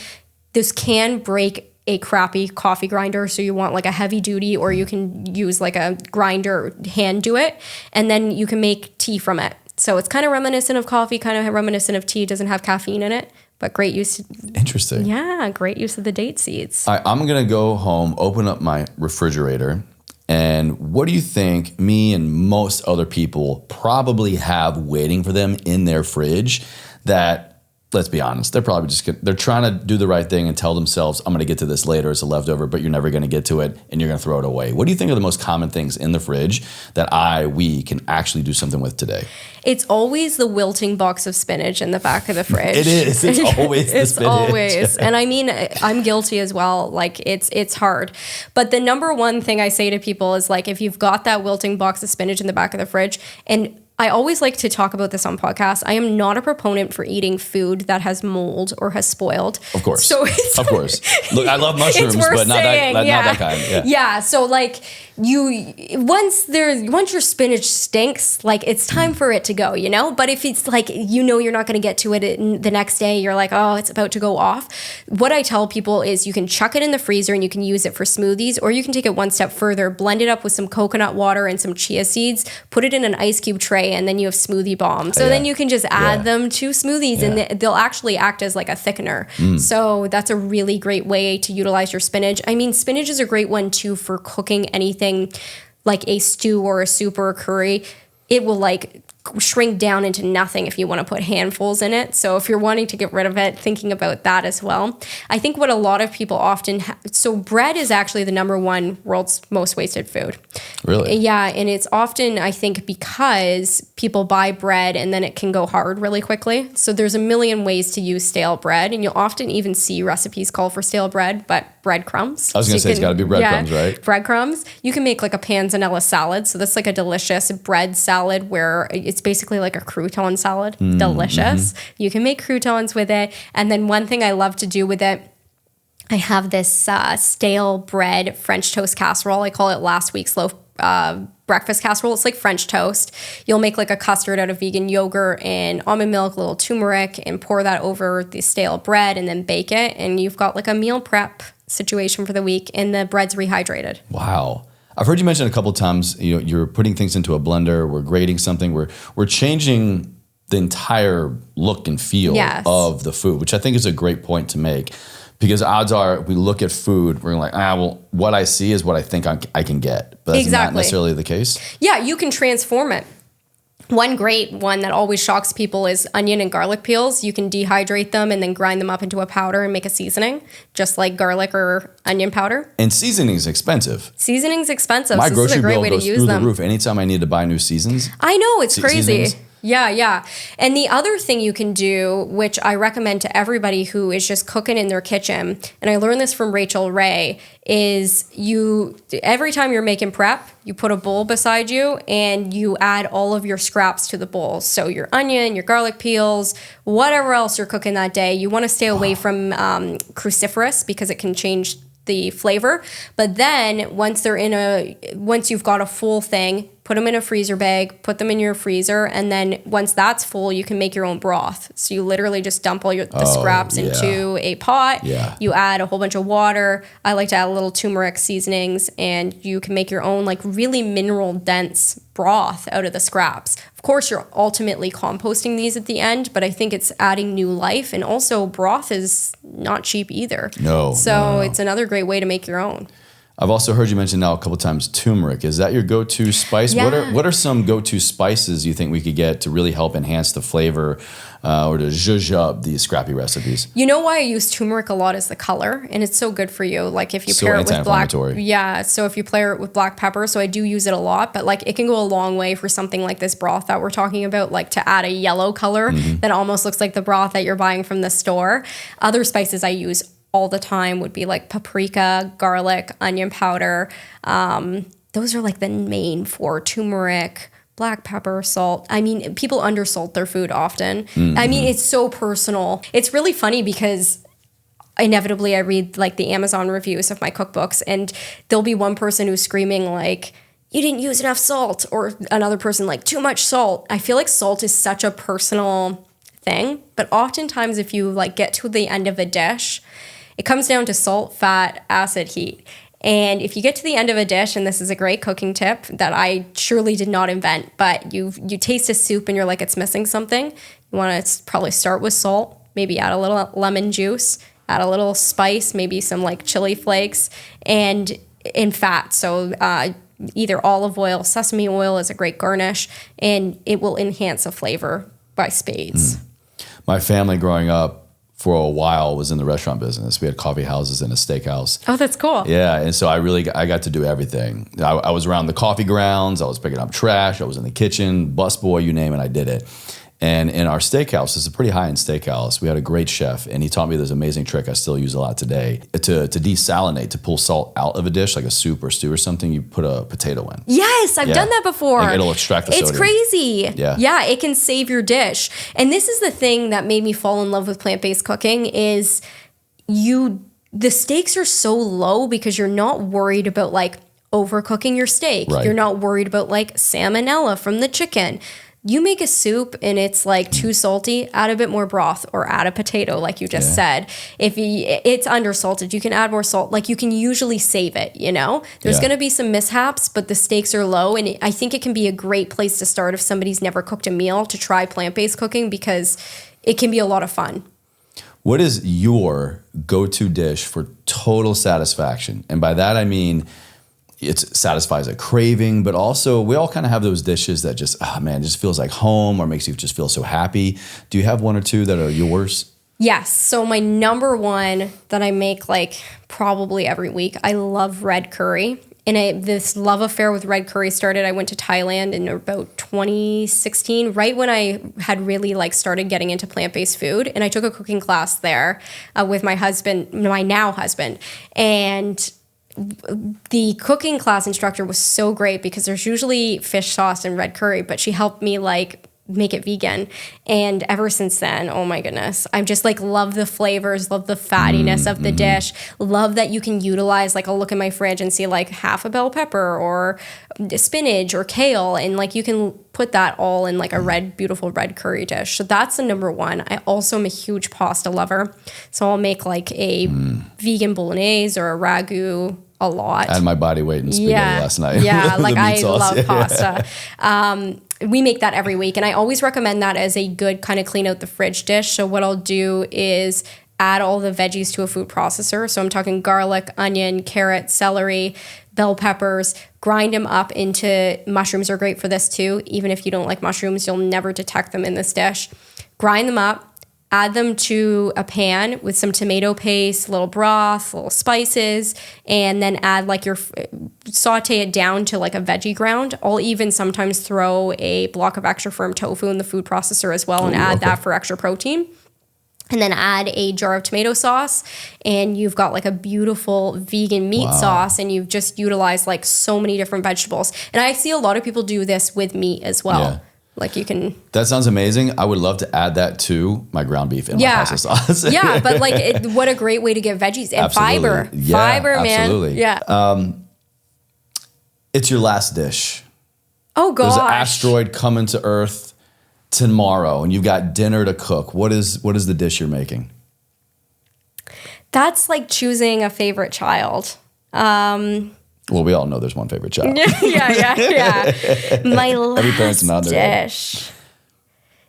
This can break a crappy coffee grinder, so you want like a heavy duty, or you can use like a grinder, hand do it, and then you can make tea from it. So it's kind of reminiscent of coffee, kind of reminiscent of tea. It doesn't have caffeine in it, but great use. Interesting. Yeah, great use of the date seeds. I'm gonna go home, open up my refrigerator, and what do you think me and most other people probably have waiting for them in their fridge that, let's be honest, they're probably they're trying to do the right thing and tell themselves, I'm going to get to this later, it's a leftover, but you're never going to get to it and you're going to throw it away. What do you think are the most common things in the fridge that we can actually do something with today? It's always the wilting box of spinach in the back of the fridge. It is. It's always the spinach. Always. And I mean, I'm guilty as well. Like it's hard. But the number one thing I say to people is like, if you've got that wilting box of spinach in the back of the fridge, and I always like to talk about this on podcasts. I am not a proponent for eating food that has mold or has spoiled. Of course. So of course. Look, I love mushrooms, but not that kind. Yeah. Yeah. So like once your spinach stinks, like it's time for it to go, you know? But if it's like, you're not going to get to it the next day, you're like, oh, it's about to go off. What I tell people is you can chuck it in the freezer and you can use it for smoothies, or you can take it one step further, blend it up with some coconut water and some chia seeds, put it in an ice cube tray, and then you have smoothie bomb. So then you can just add them to smoothies and they'll actually act as like a thickener. So that's a really great way to utilize your spinach. I mean, spinach is a great one too for cooking anything like a stew or a soup or a curry. It will like shrink down into nothing if you want to put handfuls in it. So if you're wanting to get rid of it, thinking about that as well. I think what a lot of people often so bread is actually the number one world's most wasted food. Really? Yeah, and it's often, I think, because people buy bread and then it can go hard really quickly. So there's a million ways to use stale bread, and you'll often even see recipes call for stale bread, but breadcrumbs. I was going to say it's got to be breadcrumbs, right? Breadcrumbs. You can make like a panzanella salad. So that's like a delicious bread salad where it's basically like a crouton salad. Delicious. You can make croutons with it. And then one thing I love to do with it, I have this stale bread French toast casserole. I call it last week's loaf breakfast casserole. It's like French toast. You'll make like a custard out of vegan yogurt and almond milk, a little turmeric, and pour that over the stale bread and then bake it. And you've got like a meal prep situation for the week, and the bread's rehydrated. Wow. I've heard you mention a couple of times, you're putting things into a blender, we're grating something, we're changing the entire look and feel of the food, which I think is a great point to make. Because odds are, if we look at food, we're like, well, what I see is what I think I can get. But that's not necessarily the case. Yeah, you can transform it. One great one that always shocks people is onion and garlic peels. You can dehydrate them and then grind them up into a powder and make a seasoning, just like garlic or onion powder. And seasoning is expensive. Seasoning's expensive. My so grocery this is a great bill way goes to use through them. the roof anytime I need to buy new seasons. I know, it's crazy. Seasonings. Yeah. And the other thing you can do, which I recommend to everybody who is just cooking in their kitchen, and I learned this from Rachel Ray, is every time you're making prep, you put a bowl beside you and you add all of your scraps to the bowl. So your onion, your garlic peels, whatever else you're cooking that day. You want to stay away from cruciferous because it can change the flavor. But then once you've got a full thing, put them in a freezer bag, put them in your freezer, and then once that's full, you can make your own broth. So you literally just dump all the scraps into a pot. Yeah. You add a whole bunch of water. I like to add a little turmeric seasonings, and you can make your own like really mineral dense broth out of the scraps. Of course, you're ultimately composting these at the end, but I think it's adding new life. And also broth is not cheap either. So it's another great way to make your own. I've also heard you mention now a couple of times turmeric. Is that your go-to spice? Yeah. What are some go-to spices you think we could get to really help enhance the flavor or to zhuzh up these scrappy recipes? You know why I use turmeric a lot is the color, and it's so good for you. Like if you pair it with black, so if you pair it with black pepper, so I do use it a lot, but like it can go a long way for something like this broth that we're talking about, like to add a yellow color that almost looks like the broth that you're buying from the store. Other spices I use all the time would be like paprika, garlic, onion powder. Those are like the main four. Turmeric, black pepper, salt. I mean, people undersalt their food often. I mean, it's so personal. It's really funny because inevitably I read like the Amazon reviews of my cookbooks, and there'll be one person who's screaming like, you didn't use enough salt, or another person like, too much salt. I feel like salt is such a personal thing, but oftentimes if you like get to the end of a dish, it comes down to salt, fat, acid, heat. And if you get to the end of a dish, and this is a great cooking tip that I surely did not invent, but you taste a soup and you're like, it's missing something. You want to probably start with salt, maybe add a little lemon juice, add a little spice, maybe some like chili flakes, and in fat. So either olive oil, sesame oil is a great garnish, and it will enhance a flavor by spades. My family growing up for a while was in the restaurant business. We had coffee houses and a steakhouse. Oh, that's cool. Yeah, and so I got to do everything. I was around the coffee grounds. I was picking up trash. I was in the kitchen, busboy, you name it, I did it. And in our steakhouse, it's a pretty high-end steakhouse, we had a great chef, and he taught me this amazing trick I still use a lot today. To desalinate, to pull salt out of a dish, like a soup or stew or something, you put a potato in. Yes, I've done that before. And it'll extract the sodium. It's crazy. Yeah, it can save your dish. And this is the thing that made me fall in love with plant-based cooking is the stakes are so low because you're not worried about like overcooking your steak. Right. You're not worried about like salmonella from the chicken. You make a soup and it's like too salty, add a bit more broth or add a potato like you just said. If it's undersalted, you can add more salt. Like you can usually save it, you know? There's going to be some mishaps, but the stakes are low. And I think it can be a great place to start if somebody's never cooked a meal to try plant-based cooking because it can be a lot of fun. What is your go-to dish for total satisfaction? And by that I mean it satisfies a craving, but also we all kind of have those dishes that just, just feels like home or makes you just feel so happy. Do you have one or two that are yours? Yes. So my number one that I make like probably every week, I love red curry. And this love affair with red curry started, I went to Thailand in about 2016, right when I had really like started getting into plant-based food. And I took a cooking class there with my husband, my now husband. And the cooking class instructor was so great because there's usually fish sauce and red curry, but she helped me like make it vegan. And ever since then, oh my goodness, I'm just like love the flavors, love the fattiness of the dish, love that you can utilize, like I'll look in my fridge and see like half a bell pepper or spinach or kale, and like you can put that all in like a beautiful red curry dish. So that's the number one. I also am a huge pasta lover. So I'll make like a vegan bolognese or a ragu a lot. I had my body weight in spaghetti last night. Yeah, like I sauce. love pasta. We make that every week, and I always recommend that as a good kind of clean out the fridge dish. So what I'll do is add all the veggies to a food processor. So I'm talking garlic, onion, carrot, celery, bell peppers, grind them up into, mushrooms are great for this too. Even if you don't like mushrooms, you'll never detect them in this dish. Grind them up, add them to a pan with some tomato paste, a little broth, little spices, and then add like saute it down to like a veggie ground. I'll even sometimes throw a block of extra firm tofu in the food processor as well and add that for extra protein. And then add a jar of tomato sauce, and you've got like a beautiful vegan meat sauce, and you've just utilized like so many different vegetables. And I see a lot of people do this with meat as well. Yeah. Like you can. That sounds amazing. I would love to add that to my ground beef and my pasta sauce. Yeah, but like what a great way to get veggies and fiber. Yeah, fiber, man. Absolutely. Yeah. It's your last dish. Oh gosh. There's an asteroid coming to Earth tomorrow, and you've got dinner to cook. What is the dish you're making? That's like choosing a favorite child. Well, we all know there's one favorite child. Yeah. My last dish.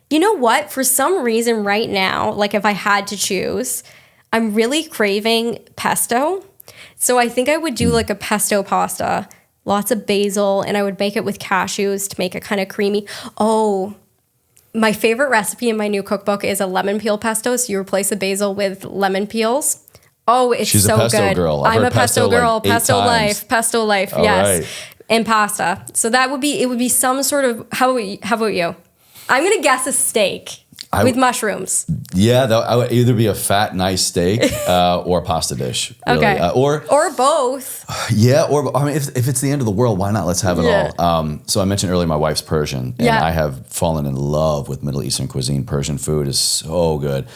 You know what? For some reason right now, like if I had to choose, I'm really craving pesto. So I think I would do like a pesto pasta, lots of basil, and I would make it with cashews to make it kind of creamy. Oh, my favorite recipe in my new cookbook is a lemon peel pesto. So you replace the basil with lemon peels. Oh, it's She's so a pesto good. girl. I'm a pesto girl. Like pesto life. Pesto life. All yes. Right. And pasta. So that would be some sort of, how about you? I'm going to guess a steak with mushrooms. Yeah, I would either be a fat, nice steak or a pasta dish. Really. Okay. Or both. Yeah. Or, I mean, if it's the end of the world, why not? Let's have it all. So I mentioned earlier my wife's Persian, and I have fallen in love with Middle Eastern cuisine. Persian food is so good.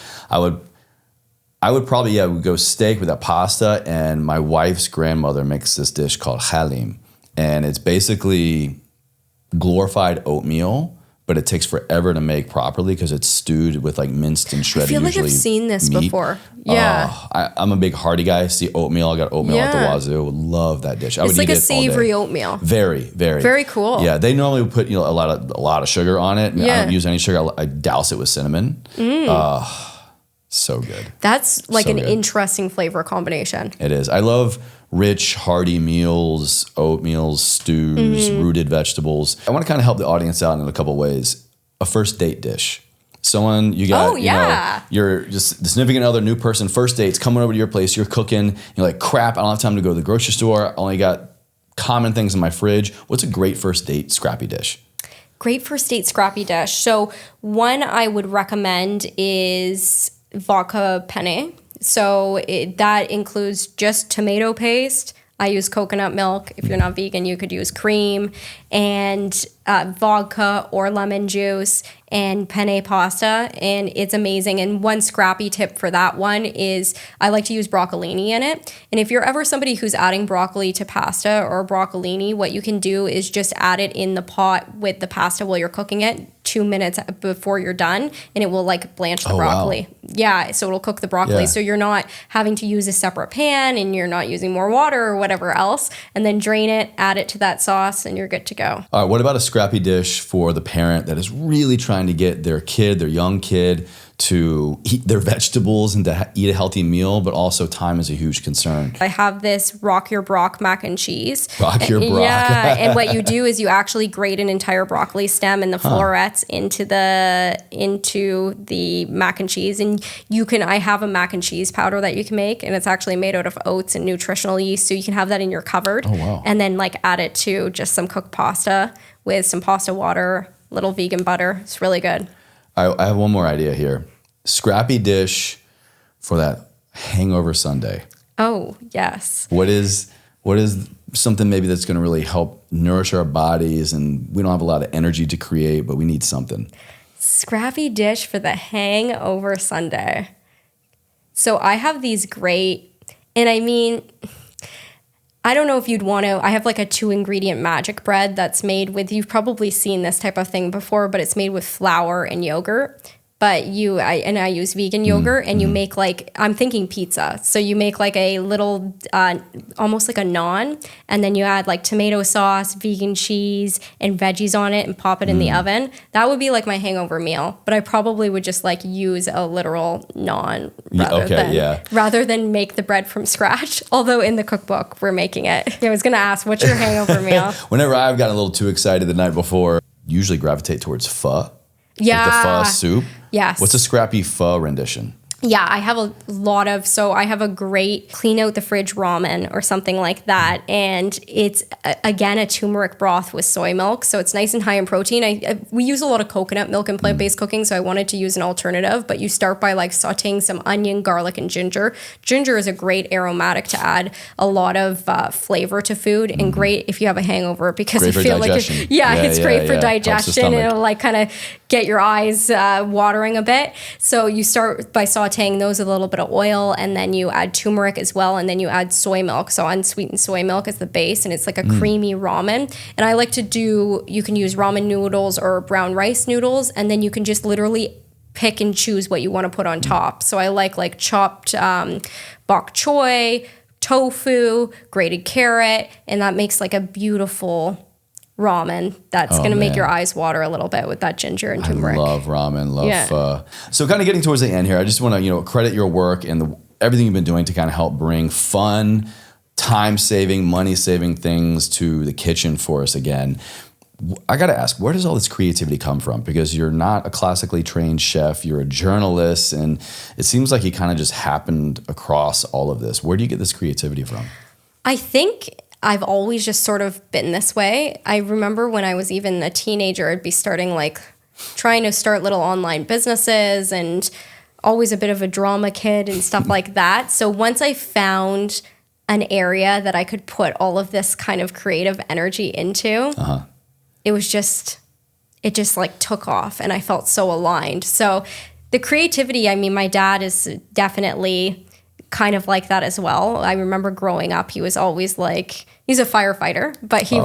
I would probably go steak with that pasta, and my wife's grandmother makes this dish called halim, and it's basically glorified oatmeal, but it takes forever to make properly because it's stewed with like minced and shredded. I feel like I've seen this meat. Before. Yeah. I'm a big hearty guy. See oatmeal, I got oatmeal at the wazoo. Love that dish. I would like eat a it savory oatmeal. Very, very. Very cool. Yeah, they normally put a lot of sugar on it. I don't use any sugar. I douse it with cinnamon. So good. That's like an interesting flavor combination. It is. I love rich, hearty meals, oatmeals, stews, rooted vegetables. I want to kind of help the audience out in a couple ways. A first date dish. Someone you got, you're just the significant other, new person, first dates, coming over to your place, you're cooking, you're like, crap, I don't have time to go to the grocery store. I only got common things in my fridge. What's a great first date scrappy dish? Great first date scrappy dish. So one I would recommend is vodka penne. So that includes just tomato paste. I use coconut milk. If you're not vegan, you could use cream and vodka or lemon juice and penne pasta, and it's amazing. And one scrappy tip for that one is I like to use broccolini in it. And if you're ever somebody who's adding broccoli to pasta or broccolini, what you can do is just add it in the pot with the pasta while you're cooking it 2 minutes before you're done, and it will like blanch the broccoli. Wow. Yeah, so it'll cook the broccoli. Yeah. So you're not having to use a separate pan, and you're not using more water or whatever else, and then drain it, add it to that sauce, and you're good to go. All right, what about a scrappy dish for the parent that is really trying to get their young kid to eat their vegetables and to eat a healthy meal, but also time is a huge concern? I have this Rock Your Brock mac and cheese. Rock Your Brock. Yeah, and what you do is you actually grate an entire broccoli stem and the florets into the mac and cheese. And I have a mac and cheese powder that you can make, and it's actually made out of oats and nutritional yeast, so you can have that in your cupboard. Oh, wow. And then like add it to just some cooked pasta with some pasta water, little vegan butter. It's really good. I have one more idea here. Scrappy dish for that hangover Sunday. Oh, yes. What is something maybe that's going to really help nourish our bodies, and we don't have a lot of energy to create, but we need something? Scrappy dish for the hangover Sunday. So I have these great, and I mean, I don't know if you'd want to, I have like a 2-ingredient magic bread that's made with, you've probably seen this type of thing before, but it's made with flour and yogurt. but I use vegan yogurt, and you make like, I'm thinking pizza. So you make like a little, almost like a naan, and then you add like tomato sauce, vegan cheese, and veggies on it, and pop it in the oven. That would be like my hangover meal, but I probably would just like use a literal naan rather than make the bread from scratch. Although in the cookbook, we're making it. I was going to ask, what's your hangover meal? Whenever I've gotten a little too excited the night before, usually gravitate towards pho. Yeah. Like the pho soup. Yes. What's a scrappy pho rendition? Yeah, I have I have a great clean out the fridge ramen or something like that. And it's, again, a turmeric broth with soy milk. So it's nice and high in protein. We use a lot of coconut milk in plant-based cooking, so I wanted to use an alternative. But you start by like sauteing some onion, garlic, and ginger. Ginger is a great aromatic to add a lot of flavor to food, and great if you have a hangover, because great I feel like it's great for digestion, and it'll like kind of get your eyes watering a bit. So you start by sauteing those with a little bit of oil, and then you add turmeric as well, and then you add soy milk. So unsweetened soy milk is the base, and it's like a creamy ramen. And I like to you can use ramen noodles or brown rice noodles, and then you can just literally pick and choose what you want to put on top. So I like chopped bok choy, tofu, grated carrot, and that makes like a beautiful ramen that's going to make your eyes water a little bit with that ginger and turmeric. I love ramen, pho. So kind of getting towards the end here, I just want to, credit your work and everything you've been doing to kind of help bring fun, time-saving, money-saving things to the kitchen for us again. I got to ask, where does all this creativity come from? Because you're not a classically trained chef, you're a journalist, and it seems like you kind of just happened across all of this. Where do you get this creativity from? I think I've always just sort of been this way. I remember when I was even a teenager, I'd be trying to start little online businesses, and always a bit of a drama kid and stuff like that. So once I found an area that I could put all of this kind of creative energy into, it just like took off, and I felt so aligned. So the creativity, I mean, my dad is definitely kind of like that as well. I remember growing up, he was always like, he's a firefighter, but he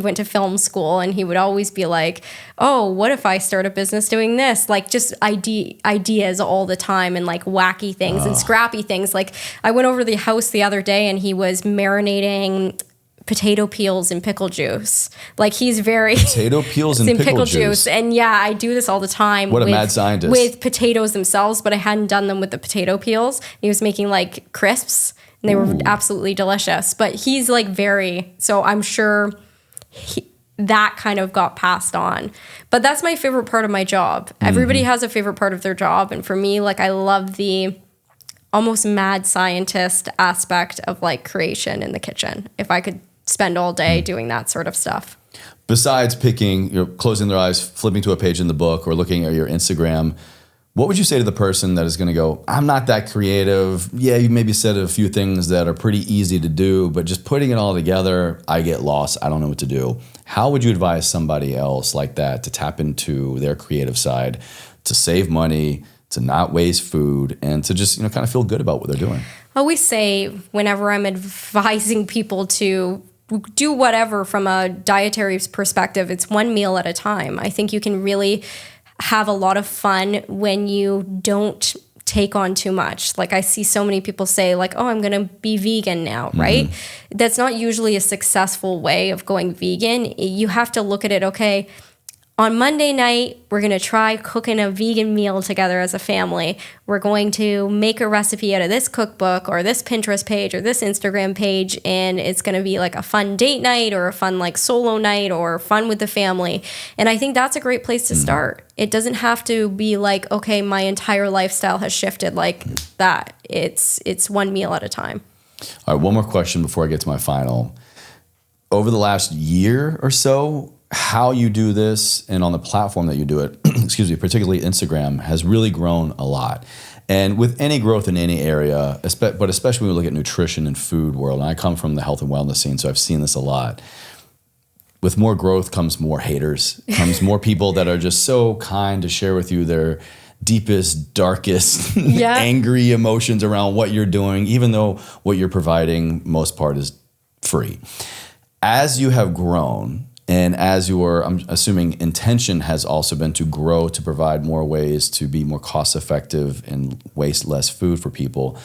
went to film school, and he would always be like, oh, what if I start a business doing this? Like just ideas all the time, and like wacky things and scrappy things. Like I went over to the house the other day, and he was marinating potato peels in pickle juice. Like he's very potato peels in pickle juice. And yeah, I do this all the time. What a mad scientist. With potatoes themselves, but I hadn't done them with the potato peels. He was making like crisps, and they were absolutely delicious. But he's like so I'm sure that kind of got passed on. But that's my favorite part of my job. Everybody has a favorite part of their job, and for me, like I love the almost mad scientist aspect of like creation in the kitchen. If I could spend all day doing that sort of stuff. Besides picking, closing their eyes, flipping to a page in the book, or looking at your Instagram, what would you say to the person that is going to go, I'm not that creative. Yeah, you maybe said a few things that are pretty easy to do, but just putting it all together, I get lost. I don't know what to do. How would you advise somebody else like that to tap into their creative side, to save money, to not waste food, and to just kind of feel good about what they're doing? I always say, whenever I'm advising people to do whatever from a dietary perspective, it's one meal at a time. I think you can really have a lot of fun when you don't take on too much. Like I see so many people say like, oh, I'm going to be vegan now, right? That's not usually a successful way of going vegan. You have to look at it, okay, on Monday night, we're going to try cooking a vegan meal together as a family. We're going to make a recipe out of this cookbook or this Pinterest page or this Instagram page, and it's going to be like a fun date night or a fun like solo night or fun with the family. And I think that's a great place to start. It doesn't have to be like, okay, my entire lifestyle has shifted like that. It's one meal at a time. All right, one more question before I get to my final. Over the last year or so, how you do this and on the platform that you do it, excuse me, particularly Instagram, has really grown a lot. And with any growth in any area, but especially when we look at nutrition and food world, and I come from the health and wellness scene, so I've seen this a lot. With more growth comes more haters, comes more people that are just so kind to share with you their deepest, darkest, angry emotions around what you're doing, even though what you're providing, most part, is free. As you have grown, And as your, I'm assuming, intention has also been to grow, to provide more ways to be more cost effective and waste less food for people.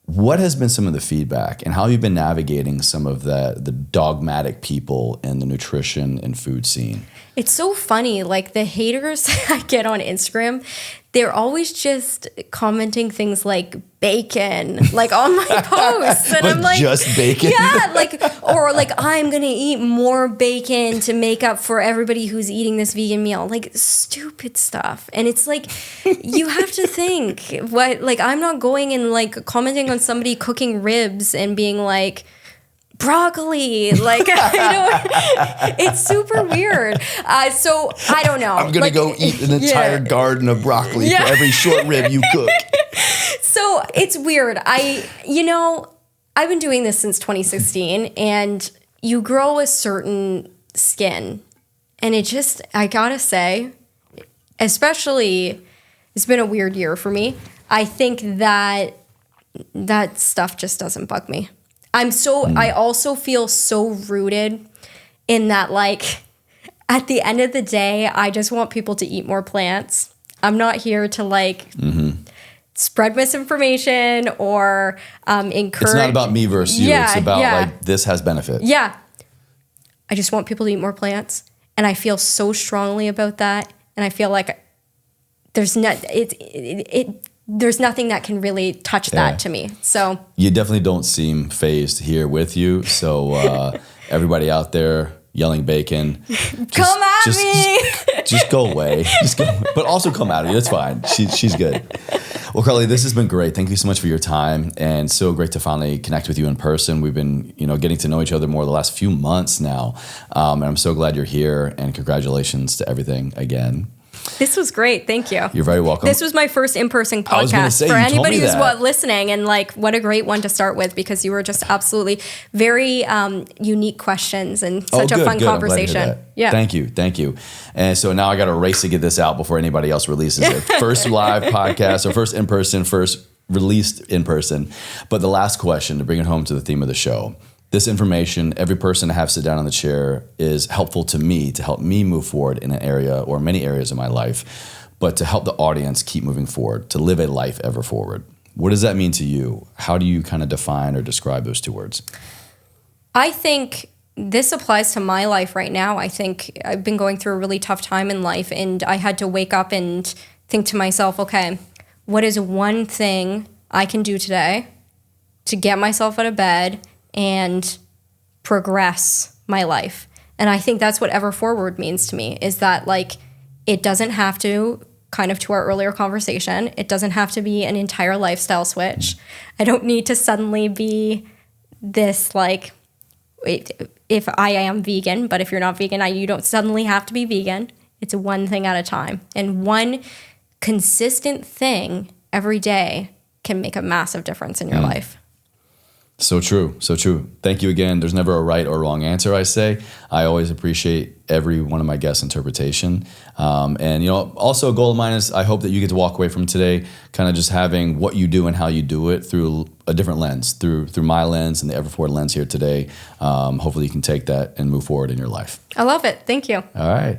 What has been some of the feedback, and how have you been navigating some of the dogmatic people in the nutrition and food scene? It's so funny. Like the haters I get on Instagram, they're always just commenting things like bacon, like on my posts. And But I'm like, just bacon? Yeah, like, or like, I'm going to eat more bacon to make up for everybody who's eating this vegan meal. Like stupid stuff. And it's like, you have to think what, like, I'm not going and like commenting on somebody cooking ribs and being like, broccoli, like, it's super weird. So I don't know. I'm gonna go eat an entire garden of broccoli for every short rib you cook. So it's weird. I've been doing this since 2016, and you grow a certain skin, and it just, I gotta say, especially, it's been a weird year for me. I think that stuff just doesn't bug me. I also feel so rooted in that, like, at the end of the day, I just want people to eat more plants. I'm not here to, like, spread misinformation or encourage. It's not about me versus you. It's about, like, this has benefit. Yeah. I just want people to eat more plants. And I feel so strongly about that. And I feel like there's nothing that can really touch that to me. So you definitely don't seem phased here with you. So everybody out there yelling bacon, come at me. Just go away. But also come at me. It's fine. She's good. Well, Carleigh, this has been great. Thank you so much for your time, and so great to finally connect with you in person. We've been, getting to know each other more the last few months now, and I'm so glad you're here. And congratulations to everything again. This was great. Thank you. You're very welcome. This was my first in-person podcast for anybody who's listening, and like, what a great one to start with, because you were just absolutely very unique questions and such a fun conversation. Yeah. Thank you. And so now I got to race to get this out before anybody else releases it. First live podcast, or first in person, first released in person. But the last question, to bring it home to the theme of the show. This information, every person I have sit down in the chair, is helpful to me to help me move forward in an area or many areas of my life, but to help the audience keep moving forward, to live a life ever forward. What does that mean to you? How do you kind of define or describe those two words? I think this applies to my life right now. I think I've been going through a really tough time in life, and I had to wake up and think to myself, okay, what is one thing I can do today to get myself out of bed and progress my life? And I think that's what ever forward means to me, is that, like, it doesn't have to, kind of to our earlier conversation, it doesn't have to be an entire lifestyle switch. I don't need to suddenly be this, like, if I am vegan, but if you're not vegan, you don't suddenly have to be vegan. It's one thing at a time. And one consistent thing every day can make a massive difference in your life. So true. Thank you again. There's never a right or wrong answer, I say. I always appreciate every one of my guests' interpretation. And, also a goal of mine is I hope that you get to walk away from today kind of just having what you do and how you do it through a different lens, through my lens and the Everforward lens here today. Hopefully you can take that and move forward in your life. I love it. Thank you. All right.